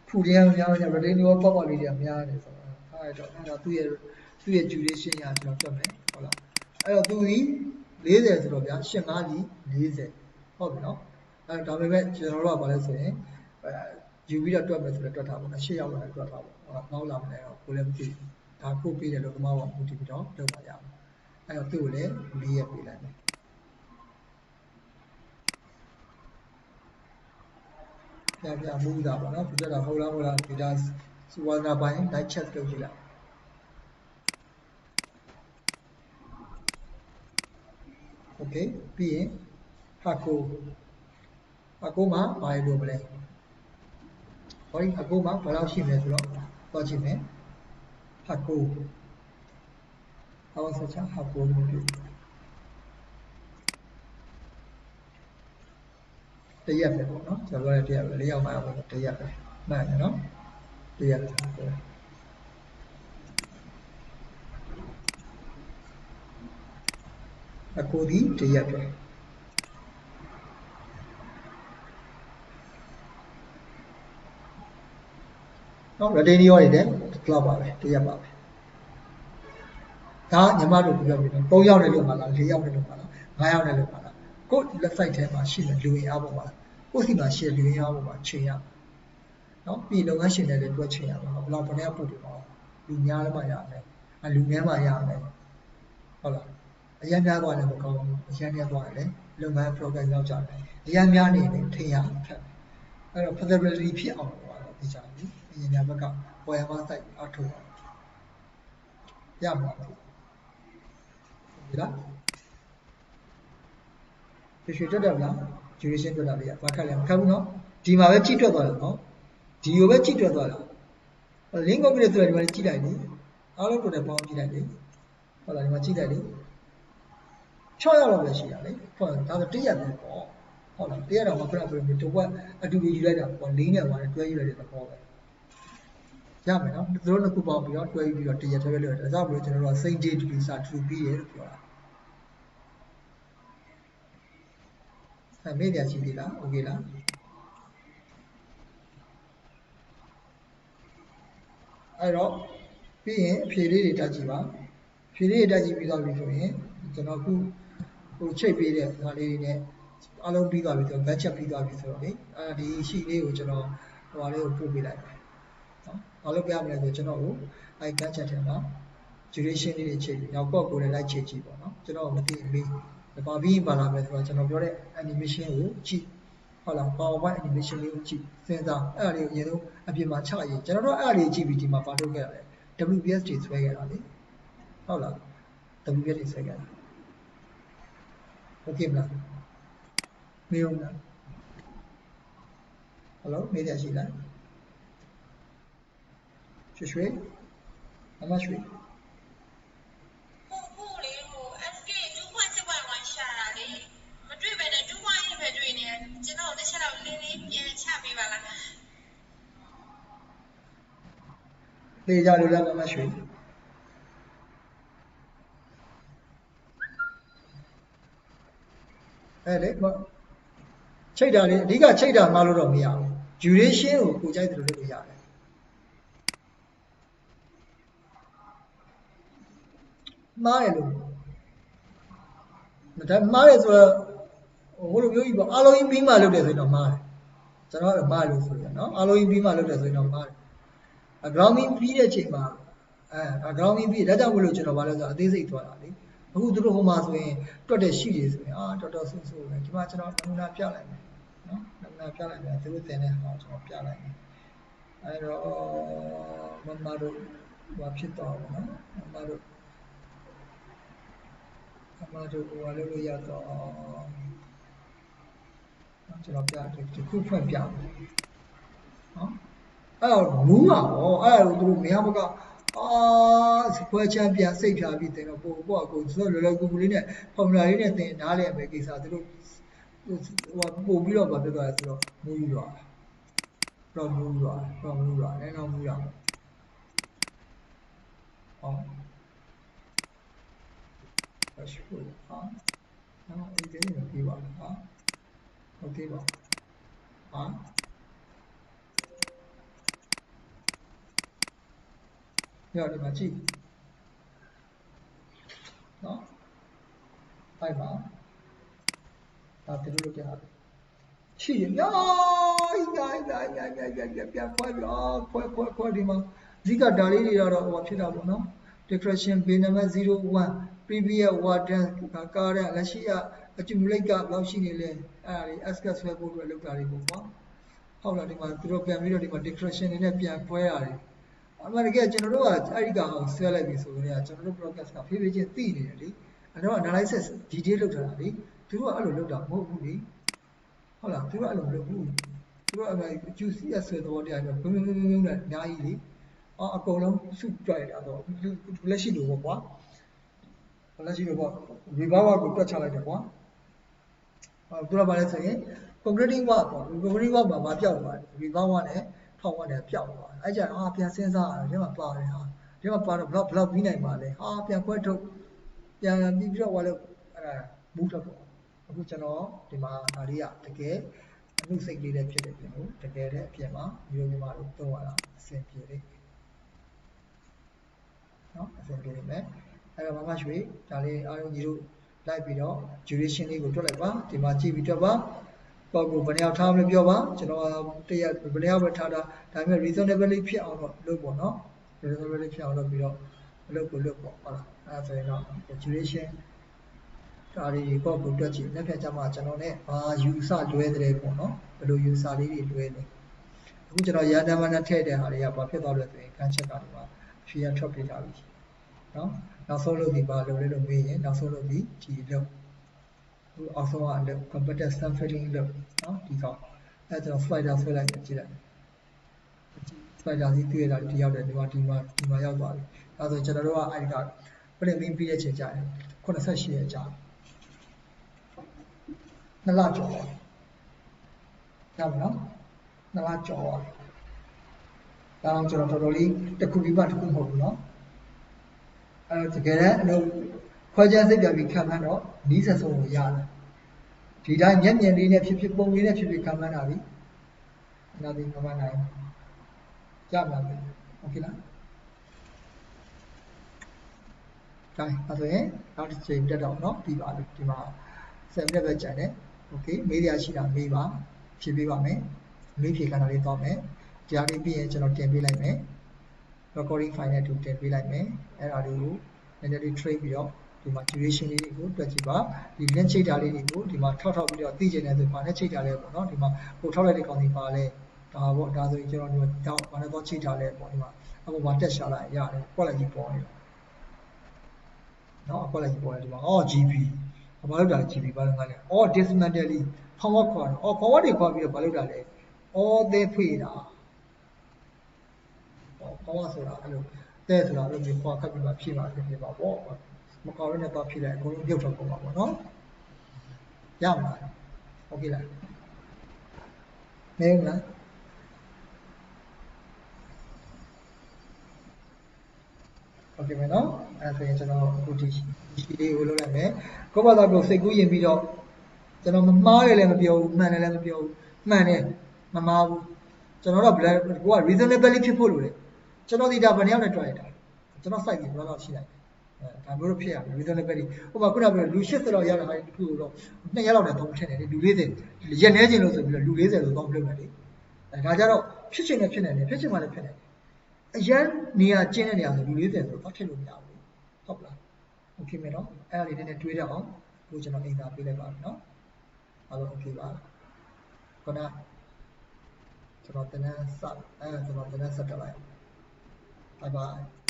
ဖူတရားများများ retaining wall ပေါက်လေးတွေကများနေဆိုတော့အဲ့တော့သူ့ရဲ့ duration ရကျွန်တော်တွက်မယ်ဟုတ်လားအဲ့တော့သူဒီ40ဆိုတော့ဗျာ8 5ဒီ40ဟုတ်ပြီနော်အဲ့ဒါပေမဲ့ကျွန်တော်တို့ကဘာလဲဆိုရင်ယူပြီးတော့တွက်မယ်ဆိုတော့တွက်ထားပါတော့8ရောက်လာတွက်ထားပါဟုတ်လားနောက်လာမလဲတော့ကိုလည်းမသိဘူးဒါကိုပေးတယ်လို့ဒီမှာကမူတည်ပြီးတော့လုပ်ပါရအောင်အဲ့တော့သူ့ကိုလည်း4ရက်ပေးလိုက်မယ်ပြမှုတာပေါ့နော်ပြတာဟုတ်လားဒီဒါစဝါနာပိုင်း light check လုပ်ကြည့်လိုက်โอเคပြီးရင်ဟာကိုမှာဘာလို့မလဲဟောဒီအကိုမှာဘယ်လောက်ရှိမလဲဆိုတော့သွားကြည့်မယ်ဟာကိုအောက်ဆက်ချဟာကိုလို့ပြောတရက်ပဲပေါ့နော်ကျွန်တော်ပြောတဲ့တရက်ပဲ4ယောက်မှအောင်တရက်ပဲမှန်တယ်နော်တရက်အကိုဒီတရက်ပဲနော် retaining wall တွေလည်းလောက်ပါပဲတရက်ပါပဲဒါညီမတို့ပြောပြီးတော့3ယောက်နဲ့လုပ်ပါလား4ယောက်နဲ့လုပ်ပါလား5ယောက်နဲ့လုပ်ပါလားကိုယ့် left side ထဲမှာရှိတဲ့လူရင်အားပေါ်ပါကိုယ့်စီမှာရှိတဲ့လူရင်အားပေါ်ပါချိန်ရနော်ပြီးလုပ်ငန်းရှင်တွေလည်းတွက်ချိန်ရမှာဘယ်လောက်ဘယ်နဲ့ပို့တယ်ပေါ့လူများလည်းမှရမယ်လူငယ်မှရမယ်ဟုတ်လားအရန်များသွားလည်းမကောင်းဘူးအရန်များသွားတယ်လုပ်ငန်း progress ရောက်ကြတယ်အရန်များနေတယ်ထင်ရခက်အဲ့တော့ feasibility ဖြစ်အောင်တော့ဒီကြပြီအရင်များဘက်ကပေါ်ရမဆိုင်အထောက်ရမှာဒီလားရွှေတွက်တယ်မလား duration တွက်တာလေးဘာခက်လဲမခက်ဘူးနော်ဒီမှာပဲကြည့်တွက်သွားတယ်နော်ဒီကိုပဲကြည့်တွက်သွားတာ link copy ဆိုတော့ဒီမှာကြည့်လိုက်လေအားလုံးတွက်တယ်ပေါင်းကြည့်လိုက်လေဟုတ်လားဒီမှာကြည့်လိုက်လေ6ရောက်လောက်ပဲရှိတာလေဟုတ်ဒါဆို1ရက်ပဲပေါ့ဟုတ်လား1ရက်တော့မခက်ဘူးတစ်ဝက်အတူတူယူလိုက်တာပေါ့4နဲ့1နဲ့တွဲယူလိုက်တဲ့သဘောပဲရမယ်နော်သူတို့နှစ်ခုပေါင်းပြီးတော့တွဲယူပြီးတော့1ရက်တည်းပဲလုပ်တယ်ဒါကြောင့်မလို့ကျွန်တော်တို့က same day to be sa to be ရလို့ပြောတာမေ့ပြရှိသေးလားโอเคလားအဲ့တော့ပြီးရင်အဖြေလေးတွေတက်ကြည့်ပါဖြေလေးတွေတက်ကြည့်ပြီးတော့ပြီဆိုရင်ကျွန်တော်ခုဟိုချိတ်ပေးတဲ့ဒါလေးတွေနဲ့အားလုံးပြီးသွားပြီဆိုတော့ batch ပြီးသွားပြီဆိုတော့လေဒီ sheet လေးကိုကျွန်တော်ဟိုလေးကိုပို့ပေးလိုက် ဘာလို့ပြရမလဲဆိုကျွန်တော်ကိုအဲကန့်ချက်ထဲမှာ duration လေးတွေချိန်ပြီးနောက်ကော့ကိုလည်းလိုက်ချိန်ကြည့်ပေါ့နော်ကျွန်တော်မသိမေးဘာပြီးပါလာမယ်ဆိုတော့ကျွန်တော်ပြောတဲ့ animation ကိုကြည့်ဟုတ်လား PowerPoint animation လေးကိုကြည့်စဉ်းစားအဲ့ဒါလေးကိုအရင်ဆုံးအပြင်မှာချရေးကျွန်တော်တို့အဲ့ဒါလေးကြည့်ပြီးဒီမှာပါထုတ်ခဲ့ရတယ် WPS တွေဆွဲခဲ့တာလေဟုတ်လား WPS တွေဆွဲခဲ့တာโอเคမလားမေးဦးမလားဟယ်လိုမေးရရှိလားရွှေမမရွှေSK 2.7ရှာတာလေမတွေ့ပဲနဲ့2.8ပဲတွေ့နေကျွန်တော်တစ်ချက်တော့လင်းလေးပြန်ချပေးပါလားလေကြလို့လားမမရွှေအဲ့လေချိတ်တာလေအဓိကချိတ်တာမှားလို့တော့မရဘူး duration ကိုကိုကြိုက်တယ်လို့လုပ်ရတယ်မှားတယ်လို့ဒါမှားတယ်ဆိုတော့ဟိုလိုမျိုးကြီးပေါ့အားလုံးကြီးပြီးမှလုပ်တယ်ဆိုရင်တော့မှားတယ်ကျွန်တော်ကတော့မှားလို့ဆိုရနော်အားလုံးကြီးပြီးမှလုပ်တယ်ဆိုရင်တော့မှားတယ် grounding ပြီးတဲ့အချိန်မှာgrounding ပြီးဒါကြောင့်မလို့ကျွန်တော်ဘာလဲဆိုတော့အသေးစိတ်သွားတာလေအခုသူတို့ဟိုမှာဆိုရင်တွက်တဲ့ရှိတွေဆိုရင်တော်တော်ဆူဆူပဲဒီမှာကျွန်တော်နမူနာပြလိုက်မယ်နော်နမူနာပြလိုက်မယ်သူတို့သင်တဲ့ဟာကိုကျွန်တော်ပြလိုက်မယ်အဲ့တော့မမတို့ဘာဖြစ်တော့ဘောနော်မမတို့ဟိုလို့ရတော့ကျွန်တော်ပြတယ်ဒီခုဖွင့်ပြမယ်နော်အဲ့တော့မူးပါဟောအဲ့ဒါကိုသူတို့မရမကခွဲချမ်းပြန်စိတ်ဖြာပြီးတင်တော့ပို့ကိုဆိုတော့လောလောကူကူလေးနဲ့ formula လေးနဲ့တင်နားလည်မယ်ကိစ္စသူတို့ပို့ပြီးတော့ဗာပြသွားတယ်ဆိုတော့မူးယူတော့တော့မူးတော့လည်းတော့မူးရဟောအရှိဖို့နော်အဲ့ဒီနေပြပါโอเคပါညဒီမှာကြည့်နော်အဲ့ပါဒါတူလို့ပြရတယ်ရှိရညာပြန်ခွဲပြီးခွဲဒီမှာအဓိကဒါလေးတွေတော့ဟိုဖြစ်တာပေါ့နော် declaration bin number 01 previous warden ကားတဲ့လက်ရှိaccumulate ကဘယ်လောက်ရှိနေလဲအဲ့ဒါလေး SCAS ဆွဲဖို့အတွက်လုပ်တာတွေပေါ့ကွာဟုတ်လားဒီမှာသူတို့ပြန်ပြီးတော့ဒီမှာ declaration တွေနဲ့ပြန်ခွဲရတယ်အမှန်တကယ်ကျွန်တော်တို့ကအဲ့ဒီကောင်ဆွဲလိုက်ပြီဆိုရင်ကျွန်တော်တို့ broadcast ကဖြည်းဖြည်းချင်းသိနေတယ်လေအဲ့တော့ analysis detail လုပ်ထားတာလေသူတို့ကအဲ့လိုလုပ်တာမဟုတ်ဘူးလေဟုတ်လားသူတို့အဲ့လိုမလုပ်ဘူးသူတို့အဲ့ QCS ဆိုတော့တရားမျိုးဘုံနဲ့အများကြီးလေအကုန်လုံးစုကြိုက်တာတော့လက်ရှိလို့ပေါ့ကွာလက်ရှိလို့ပေါ့ revolver ကိုတွက်ချလိုက်တယ်ကွာသူတို့ဘာလဲဆိုရင် concreting work ပေါ့ concreting work မှာမပြောက်သွားတယ် revolver နဲ့ထောက်ဝတ်နဲ့ပြောက်သွားတယ်အဲ့ကြပြန်စဉ်းစားရတယ်ဒီမှာပါတယ်ဒီမှာပါတော့ဘလောက်ပြီးနိုင်ပါလဲပြန်ခွဲထုတ်ပြန်ပြီးတော့ဟိုလည်းအဲ့ဒါ move တော့ပေါ့အခုကျွန်တော်ဒီမှာဒါလေးကတကယ်အမှုစိတ်လေးနဲ့ဖြစ်တဲ့ပြင်ကိုတကယ်တဲ့အပြင်မှာမျိုးမျိုးမှာလို့သုံးရတာအဆင်ပြေတယ်နော်အဆင်ပြေနေမယ်အဲ့တော့မမရွှေဒါလေးအားလုံးကြီးတို့လိုက်ပြီးတော့ duration လေးကိုတွက်လိုက်ပါဒီမှာကြည့်ပြီးတွက်ပါပေါ့ကိုဘယ်နှယောက်ထားမလို့ပြောပါကျွန်တော်တရက်ဘယ်နှယောက်ပဲထားတာဒါပေမဲ့ reasonably ဖြစ်အောင်တော့လုပ်ပေါ့နော် reasonably ဖြစ်အောင်လုပ်ပြီးတော့အလုပ်ကိုလုပ်ပေါ့ဟုတ်လားအဲ့ဒါဆိုရင်တော့ duration ဒါလေးပေါ့ကိုတွက်ကြည့်လက်ဖြတ်ကြမှာကျွန်တော်နဲ့ဘာယူဆလွဲတဲ့ပေါ့နော်ဘယ်လိုယူဆလေးတွေလွဲလဲအခုကျွန်တော်ရာတမနဲ့ထည့်တဲ့ဟာတွေကဘာဖြစ်သွားလဲဆိုရင်ခန်းချက်ကဒီမှာဖြေရထွက်ပြထားပြီနော်နောက်ဆုံးလုပ်ဒီပါလုပ်လဲလို့မေးရင်နောက်ဆုံးလုပ်ဒီဒီလုပ်အခုအောက်ဆုံးကအလုပ် computer stem filling လုပ်နော်ဒီကောင်အဲကျွန်တော် slider ဆွဲလိုက်ကြည့်လိုက် slider စီးတွေ့ရတာဒီရောက်တယ်ဒီမှာရောက်သွားပြီအဲဆိုကျွန်တော်တို့ကအဲဒီကပြည့်မင်းပြီးတဲ့ချိန်ကြာတယ်88ရက်ကြာ2လကျော်ရောက်နော်2လကျော်ဒါအောင်ကျွန်တော်တော်တော်လေးတစ်ခုပြီးမှတစ်ခုမဟုတ်ဘူးနော်တကယ်တမ်းအလုပ်ခွဲခြားစိတ်ပြပြီးခံမှန်းတော့နီးစပ်ဆုံးကိုရတယ်ဒီတိုင်းမျက်မြင်လေးနဲ့ဖြစ်ပုံလေးနဲ့ဖြစ်ခံမှန်းတာပြီနောက်ဒီမှမနိုင်ကြပါမယ်โอเคလားဒါအဲ့ဆိုရင်နောက်တစ်ချိန်တက်တော့เนาะပြီးပါပြီဒီမှာ7 minute ပဲကြာတယ်โอเคမေးရရှိတာမေးပါဖြေပေးပါမယ်မေးဖြေခဏလေးတော့မယ် တရားလေးပြီးရင်ကျွန်တော်တင်ပေးလိုက်မယ် recording file နဲ့တူတင်ပေးလိုက်မယ်အဲ့ဒါလေးကိုနည်းနည်းလေး trade ပြီးတော့ဒီမှာ duration လေးတွေကိုတွက်ကြည့်ပါဒီ link ချိတ်တာလေးတွေကိုဒီမှာထောက်ပြီးတော့သိကျင်တယ်ဆိုဘာနဲ့ချိတ်တာလဲပေါ့နော်ဒီမှာဟိုထောက်လိုက်တဲ့ကောင်ဒီပါလဲဒါပေါ့ဒါဆိုရင်ကျွန်တော်ဒီမှာတော့ဘာနဲ့တော့ချိတ်တာလဲပေါ့ဒီမှာအပေါ်မှာတက်ရှာလိုက်ရတယ် quality ပေါ်နေနော် quality ပေါ်နေဒီမှာGB ဘာလို့တာလဲ GB ဘာလို့ငါလဲdismantly forward ခေါ်တယ်forward တွေခေါ်ပြီးတော့ဘာလို့တာလဲသဲဖွေးတာforward ဆိုတာအဲ့လိုသဲဆိုတာအဲ့လိုမျိုးခေါ်ခတ်ပြီးမှဖြည့်ပါတယ်ဖြစ်ပါပေါ့မကောင်းရတဲ့တော့ဖြည့်လိုက်အကုန်လုံးပြုတ်ထွက်ကုန်ပါပေါ့နော်ရမလားโอเคလားမင်းလားโอเคမယ်နော်အဲ့ဒါဆိုရင်ကျွန်တော်အခုဒီလေးကိုလုပ်လိုက်မယ်ကိုယ့်ဘာသာကိုစိတ်ကူးရင်ပြီးတော့ကျွန်တော်မမှားတယ်လည်းမပြောဘူးမှန်တယ်လည်းမပြောဘူးမှန်တယ်မမှားဘူးကျွန်တော်တော့ကိုက reasonably ဖြစ်ဖို့လိုတယ်ကျွန်တော်ဒီဒါဘယ်နှယောက်နဲ့တွက်လိုက်တာကျွန်တော် site ကြီးဘယ်လောက်ရှိလိုက်ဒါမျိုးတော့ဖြစ်ရမယ် reasonably ဟိုမှာခုနကပြောလူ80လောက်ရတဲ့ဟာတခုတော့2ရက်လောက်နဲ့သုံးထည့်တယ်လေလူ40ရက်နေချင်းလို့ဆိုပြီးတော့လူ40လို့သုံးလုပ်မယ်လေဒါကြတော့ဖြစ်ချင်လည်းဖြစ်နိုင်တယ်ဖြစ်ချင်မှလည်းဖြစ်နိုင်တယ်အရန်နေရာကျင်းတဲ့နေရာဆိုလူ40ဆိုတော့ထည့်လို့မရဘူးဟုတ်လားโอเคမယ်နော်အဲ့ဒါလေးနည်းနည်းတွေးရအောင်ကိုကျွန်တော်အင်တာပေးလိုက်ပါမယ်နော်အားလုံးโอเคပါခုနကျွန်တော်တင်တဲ့ဆက်ကျွန်တော်တင်တဲ့ဆက်တက်လိုက် bye bye